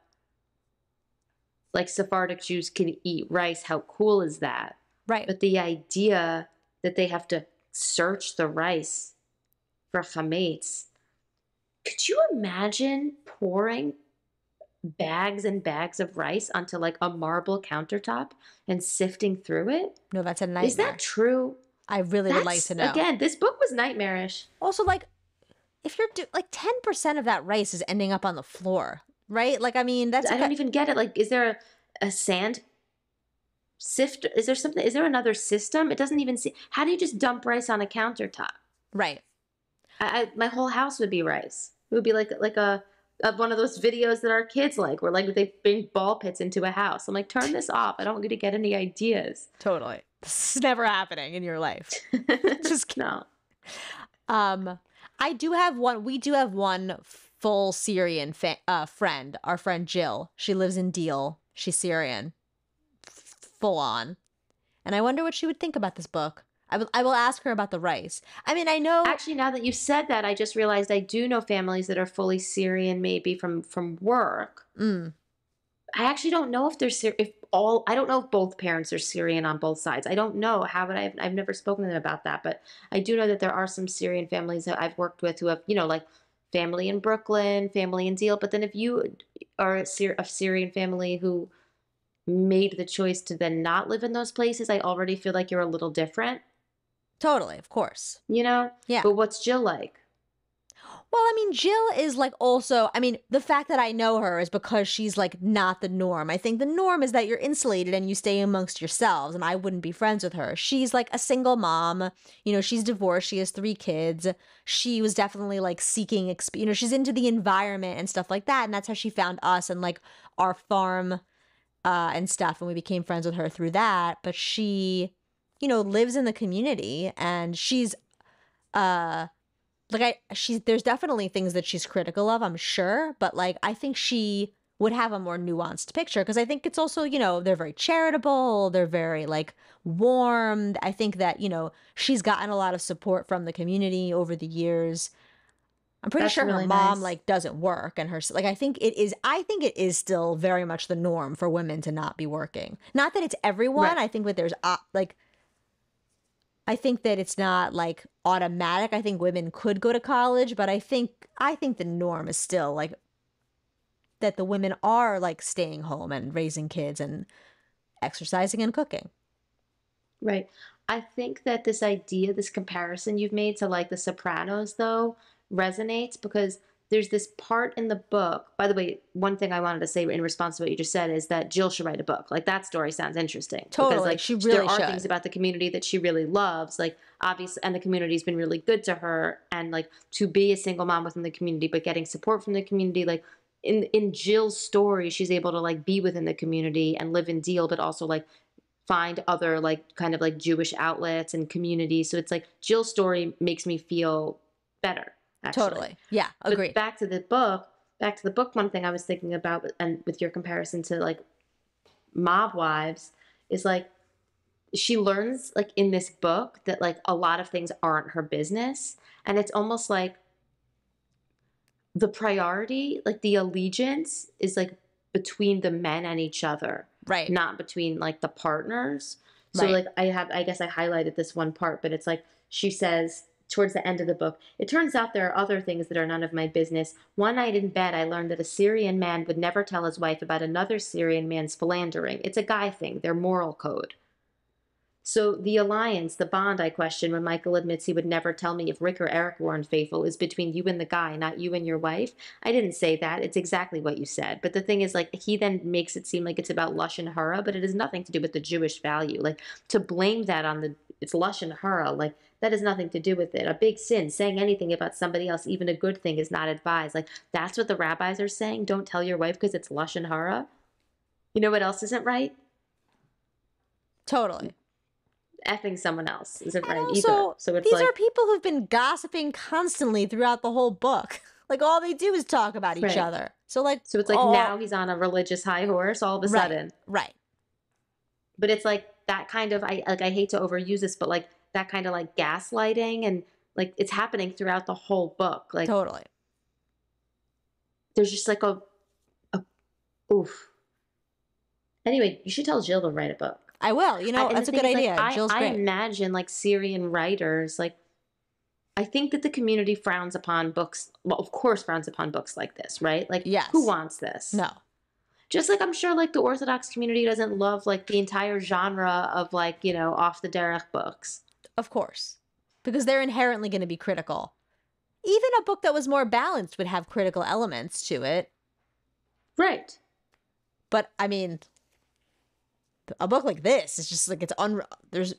like Sephardic Jews can eat rice. How cool is that? Right. But the idea that they have to search the rice for chametz, could you imagine pouring bags and bags of rice onto like a marble countertop and sifting through it? No, that's a nightmare. Is that true? I really would like to know. Again, this book was nightmarish. Also, like, if you're like 10% of that rice is ending up on the floor, right? Like, I mean, I don't even get it. Like, is there a sand sift? Is there something? Is there another system? It doesn't even see. How do you just dump rice on a countertop? Right. My whole house would be rice. It would be like a one of those videos that our kids like, where like they bring ball pits into a house. I'm like, turn this off. I don't want you to get any ideas. Totally. This is never happening in your life. Just no. I do have one. We do have one full Syrian friend. Our friend Jill. She lives in Deal. She's Syrian, full on. And I wonder what she would think about this book. I will ask her about the rice. I mean, I know. Actually, now that you said that, I just realized I do know families that are fully Syrian, maybe from work. Mm, I actually don't know if they're if all. I don't know if both parents are Syrian on both sides. I don't know. How would I've never spoken to them about that, but I do know that there are some Syrian families that I've worked with who have, like family in Brooklyn, family in Deal. But then if you are a Syrian family who made the choice to then not live in those places, I already feel like you're a little different, totally, of course. you know? Yeah. But what's Jill like? Well, I mean, Jill is like also, I mean, the fact that I know her is because she's like not the norm. I think the norm is that you're insulated and you stay amongst yourselves, and I wouldn't be friends with her. She's like a single mom. She's divorced. She has 3 kids. She was definitely like seeking, she's into the environment and stuff like that. And that's how she found us and like our farm and stuff. And we became friends with her through that. But she, lives in the community and she's, there's definitely things that she's critical of, I'm sure, but like I think she would have a more nuanced picture because I think it's also, they're very charitable, they're very like warm. I think that, she's gotten a lot of support from the community over the years. I'm pretty That's sure her really mom nice. like doesn't work and her like I think it is still very much the norm for women to not be working. Not that it's everyone. Right. I think that there's like I think that it's not like automatic. I think women could go to college, but I think the norm is still like that the women are like staying home and raising kids and exercising and cooking. Right. I think that this idea, this comparison you've made to like The Sopranos, though, resonates because there's this part in the book. By the way, one thing I wanted to say in response to what you just said is that Jill should write a book. Like that story sounds interesting. Because Totally. like She there really are should. things about the community that she really loves. Like obviously, and the community's been really good to her. And like to be a single mom within the community, but getting support from the community, like in Jill's story, she's able to like be within the community and live in Deal, but also like find other like kind of like Jewish outlets and communities. So it's like Jill's story makes me feel better, actually. Totally. Yeah, But agreed. back to the book, one thing I was thinking about, and with your comparison to like mob wives, is like she learns like in this book that like a lot of things aren't her business. And it's almost like the priority, like the allegiance is like between the men and each other, Right. not between like the partners. So Right. like I guess I highlighted this one part, but it's like she says towards the end of the book, it turns out there are other things that are none of my business. One night in bed, I learned that a Syrian man would never tell his wife about another Syrian man's philandering. It's a guy thing, their moral code. So the alliance, the bond I question when Michael admits he would never tell me if Rick or Eric were unfaithful is between you and the guy, not you and your wife. I didn't say that. It's exactly what you said. But the thing is, like, he then makes it seem like it's about lush and hara, but it has nothing to do with the Jewish value. Like, to blame that on it's lush and hara, like, that has nothing to do with it. A big sin, saying anything about somebody else, even a good thing, is not advised. Like, that's what the rabbis are saying. Don't tell your wife because it's lush and hara. You know what else isn't right? Totally. Effing someone else isn't And right also, either. So it's these like, are people who've been gossiping constantly throughout the whole book. Like all they do is talk about each right. other. So like So it's like now he's on a religious high horse all of a right, sudden. right. But it's like that kind of I hate to overuse this, but like that kind of like gaslighting and like it's happening throughout the whole book. Like Totally. there's just like a oof. Anyway, you should tell Jill to write a book. I will. And That's the a good thing is, idea. like, Jill's I great. imagine like Syrian writers, like I think that the community frowns upon books. Well, of course, frowns upon books like this, right? Like, Yes. who wants this? No. Just like I'm sure like the Orthodox community doesn't love like the entire genre of like, off the derech books. Of course. Because they're inherently going to be critical. Even a book that was more balanced would have critical elements to it. Right. But I mean, a book like this is just like there's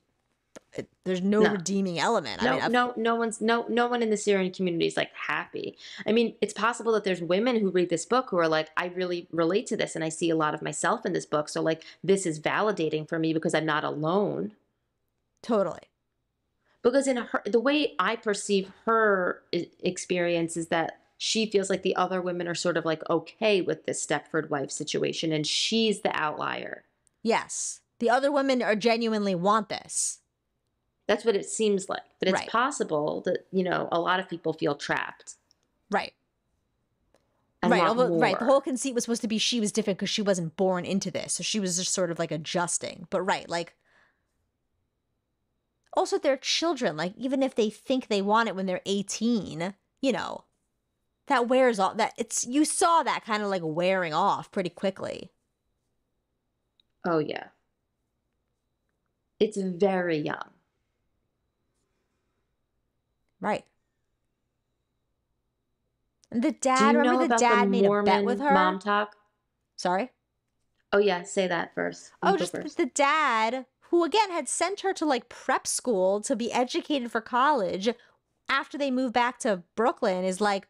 no redeeming element. No, I mean, no one in the Syrian community is like happy. I mean, it's possible that there's women who read this book who are like, I really relate to this and I see a lot of myself in this book. So like this is validating for me because I'm not alone. Totally. Because in the way I perceive her experience is that she feels like the other women are sort of like okay with this Stepford wife situation and she's the outlier. Yes. The other women are genuinely want this. That's what it seems like. But it's Right. possible that, a lot of people feel trapped Right. and Right. want Although, right. The whole more. conceit was supposed to be she was different because she wasn't born into this. So she was just sort of like adjusting. But right. Like, also they're children. Like, even if they think they want it when they're 18, that wears off. You saw that kind of like wearing off pretty quickly. Oh, yeah. It's very young. Right. And the Do dad, you remember know the about the dad made a bet with Mormon her? mom talk? Sorry? Oh, yeah, say that first. You Oh, go just first. the dad, who again had sent her to like prep school to be educated for college after they moved back to Brooklyn, is like,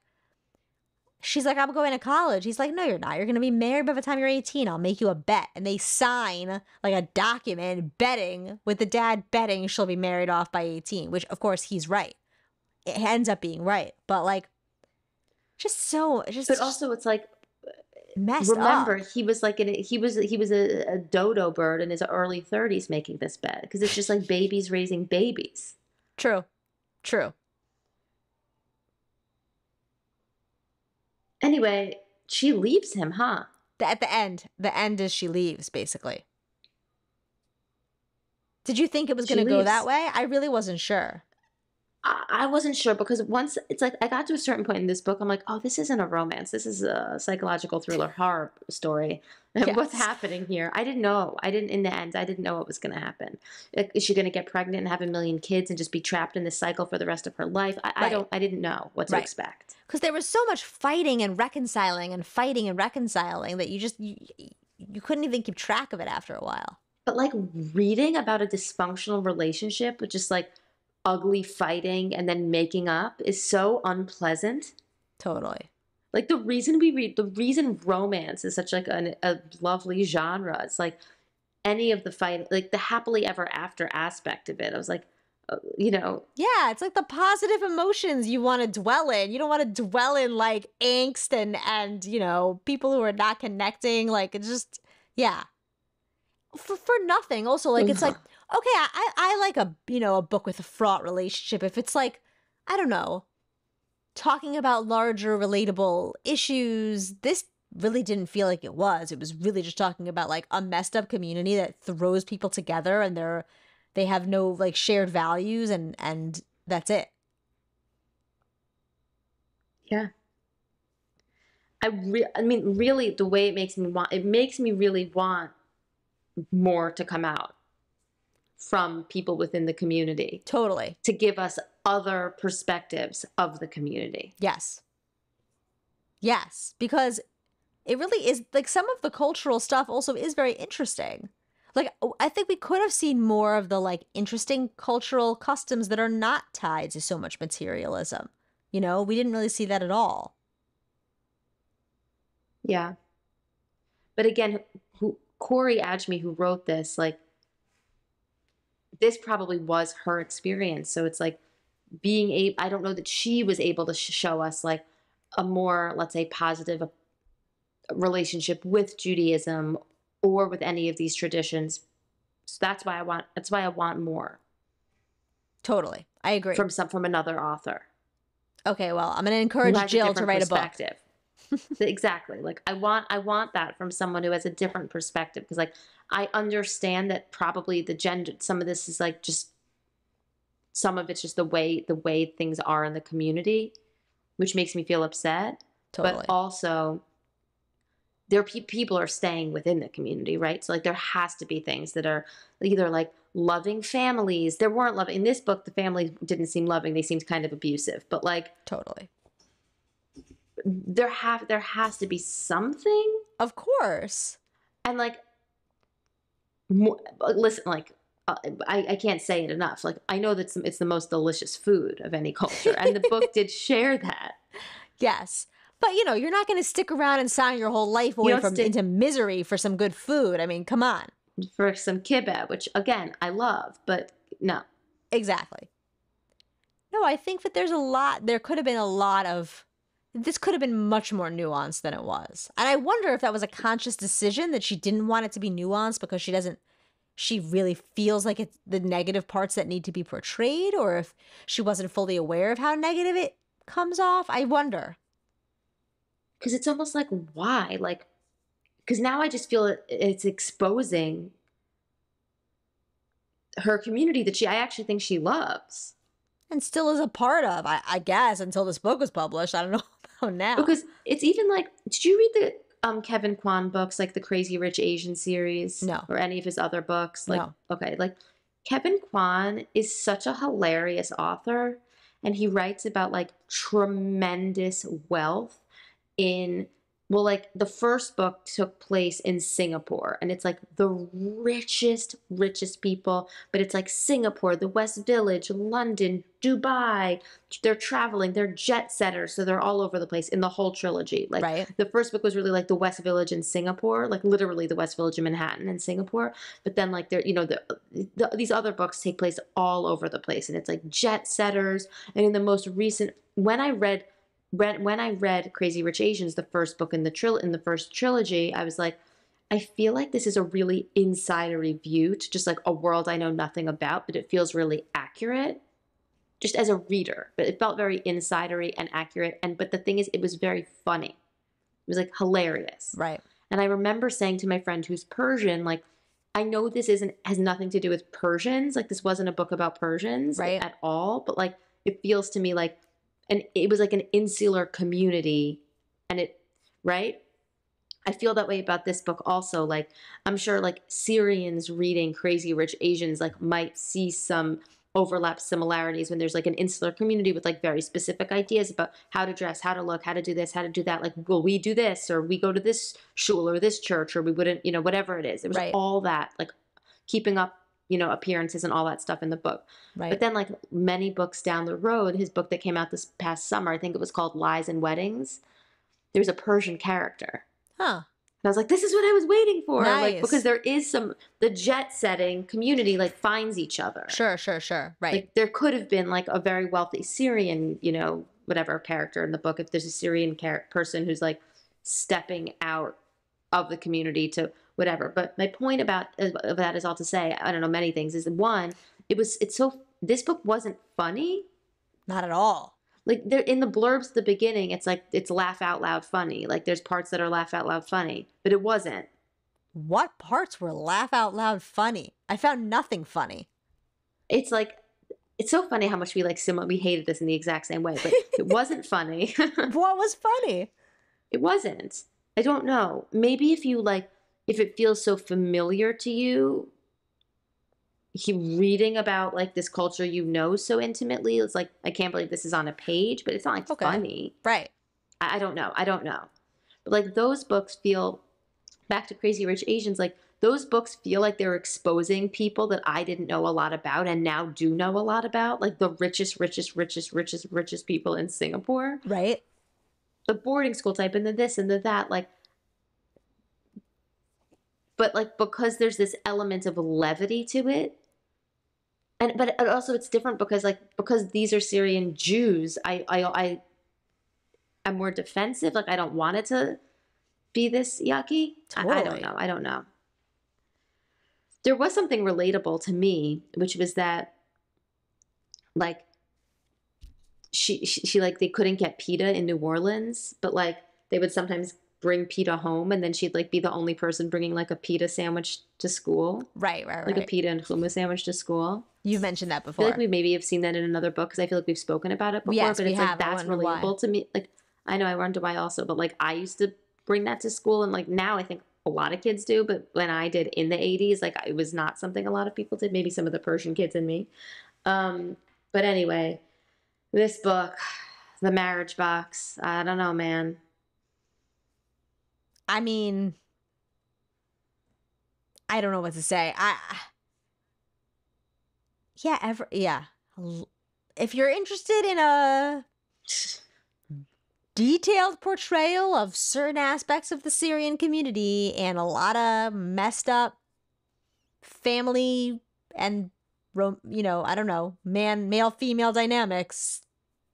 she's like, I'm going to college. He's like, no, you're not. You're going to be married by the time you're 18. I'll make you a bet. And they sign like a document betting with the dad betting she'll be married off by 18, which of course he's right. It ends up being right. But like, But also, it's like, messed remember, up. he was like he was a dodo bird in his early 30s making this bet, because it's just like babies raising babies. True. True. Anyway, she leaves him, huh? At the end is she leaves, basically. Did you think it was going She to go that leaves. way? I really wasn't sure. I wasn't sure, because once it's like I got to a certain point in this book, I'm like, oh, this isn't a romance. This is a psychological thriller horror story. And what's Yes. happening here? I didn't know. In the end, I didn't know what was going to happen. Like, is she going to get pregnant and have a million kids and just be trapped in this cycle for the rest of her life? Right. I didn't know what to Right. expect. Because there was so much fighting and reconciling that you couldn't even keep track of it after a while. But like, reading about a dysfunctional relationship with just like ugly fighting and then making up is so unpleasant. Totally. Like, the reason romance is such like a lovely genre. It's like any of the fight, like the happily ever after aspect of it. I was like, Yeah, it's like the positive emotions you want to dwell in. You don't want to dwell in like angst and people who are not connecting. Like, it's just, yeah. For nothing. Also, like, it's like, okay, I like a book with a fraught relationship if it's like, I don't know, talking about larger relatable issues. This really didn't feel like it was. It was really just talking about like a messed up community that throws people together and they have no like shared values and that's it. yeah. I mean, really, the way it makes me really want more to come out from people within the community Totally. to give us other perspectives of the community. Yes. Yes, because it really is like some of the cultural stuff also is very interesting. Like, I think we could have seen more of the like interesting cultural customs that are not tied to so much materialism. We didn't really see that at all. Yeah. But again, Corie Adjmi, who wrote this, like, this probably was her experience. So it's like I don't know that she was able to show us like a more, let's say, positive relationship with Judaism or with any of these traditions. So that's why I want more Totally. I agree. from another author Okay, well, I'm going to who encourage has a Jill to different write a book. perspective. Exactly. Like, I want that from someone who has a different perspective, because like I understand that probably the gender, some of this is like just some of it's just the way things are in the community, which makes me feel upset. Totally. But also, people are staying within the community, right? So like there has to be things that are either like loving families. There weren't loving in this book. The families didn't seem loving. They seemed kind of abusive. But like, Totally. there has to be something. Of course. And like, listen, like, I can't say it enough. Like, I know that it's the most delicious food of any culture, and the book did share that. Yes. But you're not going to stick around and sign your whole life away into misery for some good food. I mean, come on. For some kibbeh, which again I love, but no. Exactly. No, I think that there could have been a lot of, this could have been much more nuanced than it was. And I wonder if that was a conscious decision that she didn't want it to be nuanced because she doesn't, she really feels like it's the negative parts that need to be portrayed, or if she wasn't fully aware of how negative it comes off. I wonder. Because it's almost like, why? Like, because now I just feel it's exposing her community that I actually think she loves. And still is a part of, I guess, until this book was published. I don't know about now. Because it's even like, did you read the Kevin Kwan books, like the Crazy Rich Asian series? No. Or any of his other books? Like, No. okay, like Kevin Kwan is such a hilarious author, and he writes about like tremendous wealth in, well, like the first book took place in Singapore, and it's like the richest people, but it's like Singapore, the West Village, London, Dubai. They're traveling, they're jet setters, so they're all over the place in the whole trilogy. Like Right. the first book was really like the West Village in Singapore, like literally the West Village in Manhattan and Singapore. But then like they're, these other books take place all over the place, and it's like jet setters. And in the most recent, when I read Crazy Rich Asians, the first book in the first trilogy, I was like, I feel like this is a really insidery view to just like a world I know nothing about, but it feels really accurate just as a reader. But it felt very insidery and accurate. But the thing is, it was very funny. It was like hilarious. Right. And I remember saying to my friend who's Persian, like, I know this has nothing to do with Persians. Like, this wasn't a book about Persians Right. at all. But like, it feels to me like, and it was like an insular community, and right? I feel that way about this book also. Like, I'm sure like Syrians reading Crazy Rich Asians like might see some overlap similarities when there's like an insular community with like very specific ideas about how to dress, how to look, how to do this, how to do that. Like, will we do this, or we go to this shul or this church, or we wouldn't, whatever it is. It was Right. all that, like keeping up, appearances and all that stuff in the book. Right. But then like many books down the road, his book that came out this past summer, I think it was called Lies and Weddings, there's a Persian character. Huh. And I was like, this is what I was waiting for. Nice. Like, because there is the jet setting community like finds each other. Sure. Right. Like there could have been like a very wealthy Syrian, whatever character in the book, if there's a Syrian person who's like stepping out of the community to whatever. But my point about that is all to say, I don't know, many things, is one, this book wasn't funny. Not at all. Like there in the blurbs at the beginning, it's like it's laugh out loud funny. Like there's parts that are laugh out loud funny, but it wasn't. What parts were laugh out loud funny? I found nothing funny. It's like, it's so funny how much we we hated this in the exact same way, but it wasn't funny. What was funny? It wasn't. I don't know. Maybe if it feels so familiar to you, reading about like this culture so intimately, it's like, I can't believe this is on a page, but it's not like funny. Right. I don't know. But like those books feel, back to Crazy Rich Asians, like those books feel like they're exposing people that I didn't know a lot about and now do know a lot about, like the richest people in Singapore. Right. The boarding school type, and the this and the that, like, but like because there's this element of levity to it, but also it's different because these are Syrian Jews, I'm more defensive. Like I don't want it to be this yucky. Totally. I don't know. There was something relatable to me, which was that like she like they couldn't get pita in New Orleans, but like they would sometimes bring pita home, and then she'd like be the only person bringing like a pita sandwich to school. Right. Like a pita and hummus sandwich to school. You've mentioned that I before. feel like we maybe have seen that in another book, because I feel like we've spoken about it before. Yes, but we it's have. like that's relatable to me. Like I know I wonder why also, but like I used to bring that to school, and like now I think a lot of kids do, but when I did in the 80s, like it was not something a lot of people did. Maybe some of the Persian kids in me. But anyway, this book, The Marriage Box, I don't know, man. I mean, I don't know what to say. If you're interested in a detailed portrayal of certain aspects of the Syrian community and a lot of messed up family and, I don't know, male-female dynamics,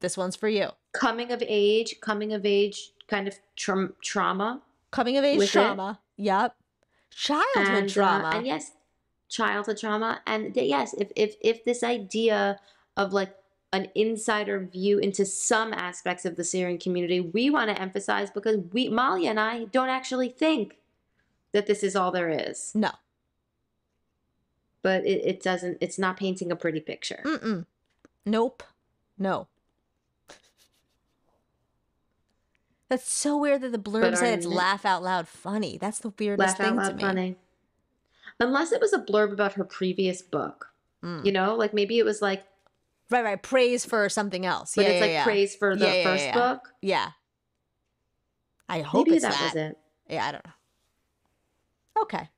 this one's for you. Coming of age kind of trauma. Coming of age trauma. Yep. Childhood trauma. And yes, childhood trauma. And yes, if this idea of like an insider view into some aspects of the Syrian community, we want to emphasize because Malya and I don't actually think that this is all there is. No. But it doesn't, it's not painting a pretty picture. Mm-mm. Nope. No. That's so weird that the blurb said it's laugh out loud funny. That's the weirdest thing to me. Laugh out loud funny. Unless it was a blurb about her previous book. You know, like maybe it was like. Right. Praise for something else. But it's like praise for the first book. Yeah. I hope maybe it's that was it. Yeah, I don't know. Okay.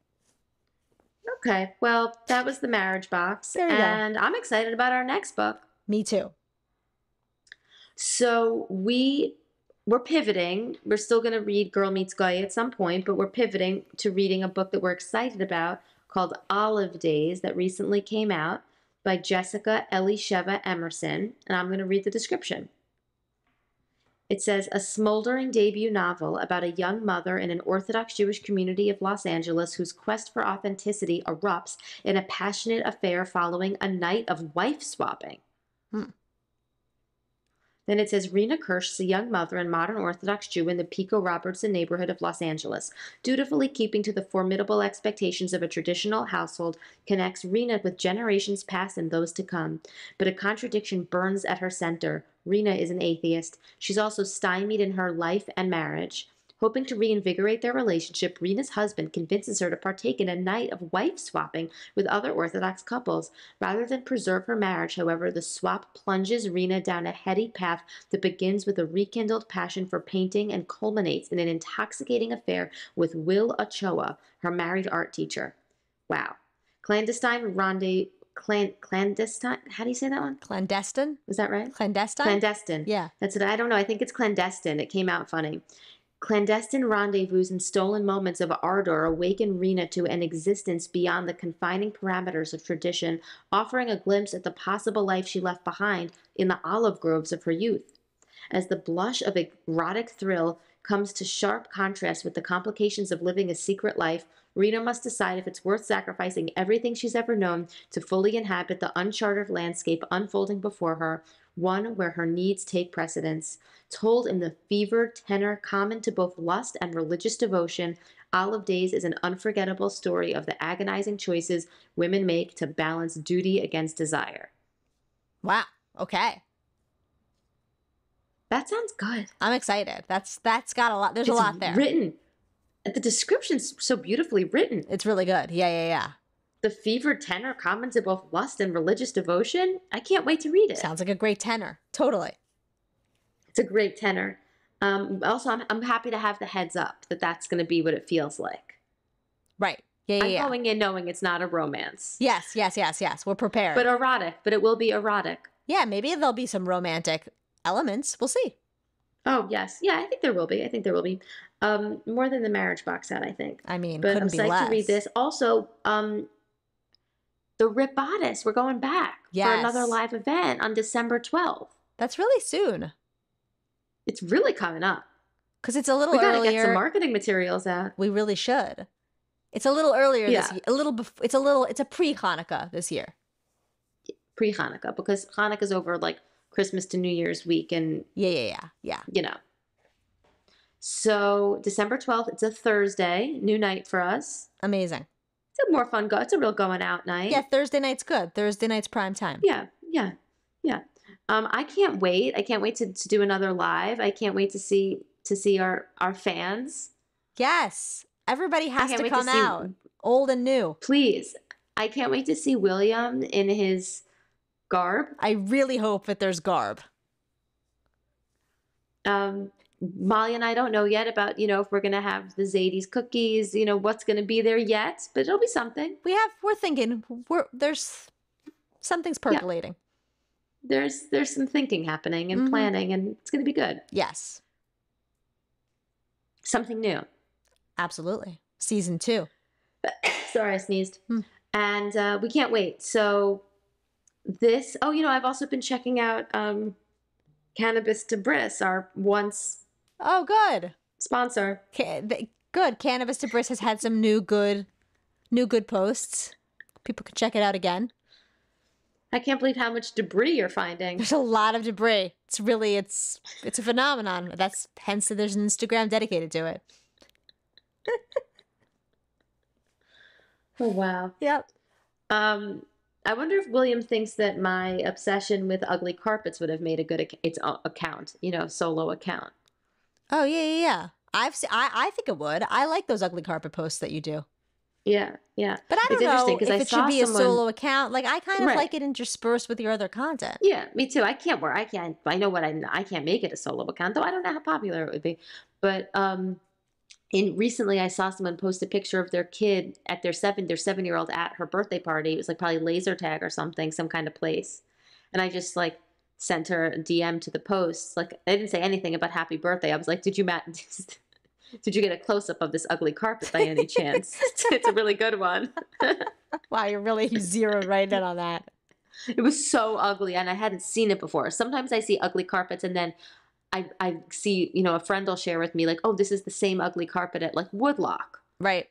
Okay. Well, that was the marriage box. And I'm excited about our next book. Me too. So we're pivoting. We're still going to read Girl Meets Guy at some point, but we're pivoting to reading a book that we're excited about called Olive Days that recently came out by Jessica Elisheva Emerson. And I'm going to read the description. It says, a smoldering debut novel about a young mother in an Orthodox Jewish community of Los Angeles whose quest for authenticity erupts in a passionate affair following a night of wife swapping. Then it says, Rena Kirsch is a young mother and modern Orthodox Jew in the Pico Robertson neighborhood of Los Angeles. Dutifully keeping to the formidable expectations of a traditional household connects Rena with generations past and those to come. But a contradiction burns at her center. Rena is an atheist. She's also stymied in her life and marriage. Hoping to reinvigorate their relationship, Rena's husband convinces her to partake in a night of wife swapping with other Orthodox couples. Rather than preserve her marriage, however, the swap plunges Rena down a heady path that begins with a rekindled passion for painting and culminates in an intoxicating affair with Will Ochoa, her married art teacher. Wow. Clandestine. How do you say that one? Clandestine? Was that right? Clandestine? Clandestine. Yeah. That's it. I don't know. I think it's clandestine. It came out funny. Clandestine rendezvous and stolen moments of ardor awaken Rena to an existence beyond the confining parameters of tradition, offering a glimpse at the possible life she left behind in the olive groves of her youth. As the blush of erotic thrill comes to sharp contrast with the complications of living a secret life, Rena must decide if it's worth sacrificing everything she's ever known to fully inhabit the uncharted landscape unfolding before her, one where her needs take precedence. Told in the fevered tenor common to both lust and religious devotion, Olive Days is an unforgettable story of the agonizing choices women make to balance duty against desire. Wow. Okay. That sounds good. I'm excited. That's got a lot. There's a lot there. Written. The description's so beautifully written. It's really good. Yeah. The fevered tenor common to both lust and religious devotion. I can't wait to read it. Sounds like a great tenor. Totally. It's a great tenor. Also, I'm happy to have the heads up that that's going to be what it feels like. Right. Yeah. I'm going in knowing it's not a romance. Yes. We're prepared. But erotic. But it will be erotic. Yeah, maybe there'll be some romantic elements. We'll see. Oh, yes. Yeah, I think there will be. More than the marriage box set, I think. I mean, but couldn't I'm be less. To read this. Also, the Rip Bodice, we're going back for another live event on December 12th. That's really soon. It's really coming up. Because it's a little earlier. We gotta get some marketing materials out. We really should. It's a little earlier this year. It's a pre-Hanukkah this year. Pre-Hanukkah, because Hanukkah's over like Christmas to New Year's week and Yeah. You know. So December 12th, it's a Thursday, new night for us. Amazing. It's a more fun it's a real going out night. Yeah, Thursday night's good. Thursday night's prime time. Yeah. I can't wait. I can't wait to do another live. I can't wait to see our fans. Yes. Everybody has to come out. Old and new. Please. I can't wait to see William in his garb. I really hope that there's garb. Molly and I don't know yet about, if we're going to have the Zadie's cookies, what's going to be there yet, but it'll be something. We're thinking, there's something's percolating. Yeah. There's some thinking happening and planning, and it's going to be good. Yes. Something new. Absolutely. Season 2. Sorry, I sneezed. And we can't wait. So I've also been checking out Cannabis to Briss, our once good sponsor. Good. Cannabis to Briss has had some new good posts. People could check it out again. I can't believe how much debris you're finding. There's a lot of debris. It's really, it's a phenomenon. That's hence there's an Instagram dedicated to it. Oh, wow. Yep. I wonder if William thinks that my obsession with ugly carpets would have made a good its account, solo account. Oh, yeah. I think it would. I like those ugly carpet posts that you do. Yeah. But I don't know if it should be a solo account. Like, I kind of like it interspersed with your other content. Yeah, me too. I can't make it a solo account, though I don't know how popular it would be. But recently I saw someone post a picture of their kid at their 7-year-old at her birthday party. It was like probably laser tag or something, some kind of place. And I just like sent her a DM to the post. Like, I didn't say anything about happy birthday. I was like, did you get a close-up of this ugly carpet by any chance? It's a really good one. Wow, you're really zeroed right in on that. It was so ugly, and I hadn't seen it before. Sometimes I see ugly carpets, and then I see, a friend will share with me, like, oh, this is the same ugly carpet at, like, Woodlock. Right.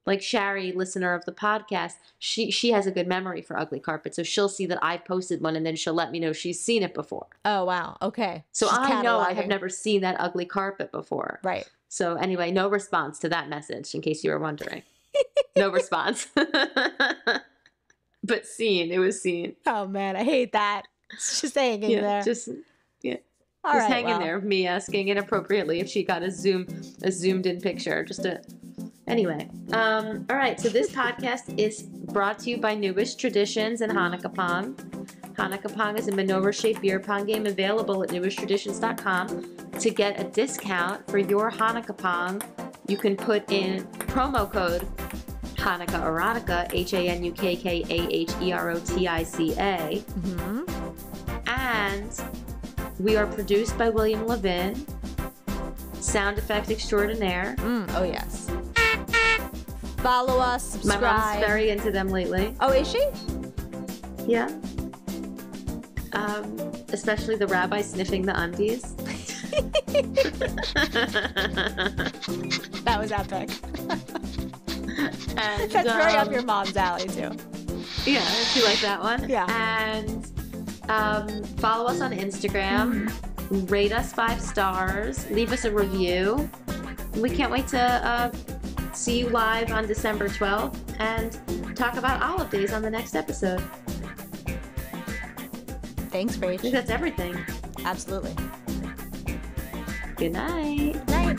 Like Shari, listener of the podcast, she has a good memory for ugly carpets, so she'll see that I posted one, and then she'll let me know she's seen it before. Oh, wow. Okay. So I know I have never seen that ugly carpet before. Right. So anyway, no response to that message, in case you were wondering. No response. But it was seen. Oh, man, I hate that. It's just hanging there. All right, hanging there, me asking inappropriately if she got a zoomed in picture. Anyway. All right, so this podcast is brought to you by Newish Traditions and Hanukkah Pong. Hanukkah Pong is a menorah-shaped beer pong game available at newishtraditions.com. To get a discount for your Hanukkah Pong, you can put in promo code Hanukkah Erotica, HANUKKAHEROTICA. Mm-hmm. And we are produced by William Levin, sound effect extraordinaire. Oh, yes. Follow us, subscribe. My mom's very into them lately. Oh, is she? Yeah. Especially the rabbi sniffing the undies. That was epic. And, that's very up your mom's alley, too. Yeah, she liked that one. Yeah. And follow us on Instagram. Rate us 5 stars. Leave us a review. We can't wait to see you live on December 12th and talk about olive days on the next episode. Thanks, Rach. I think that's everything. Absolutely. Good night. Night.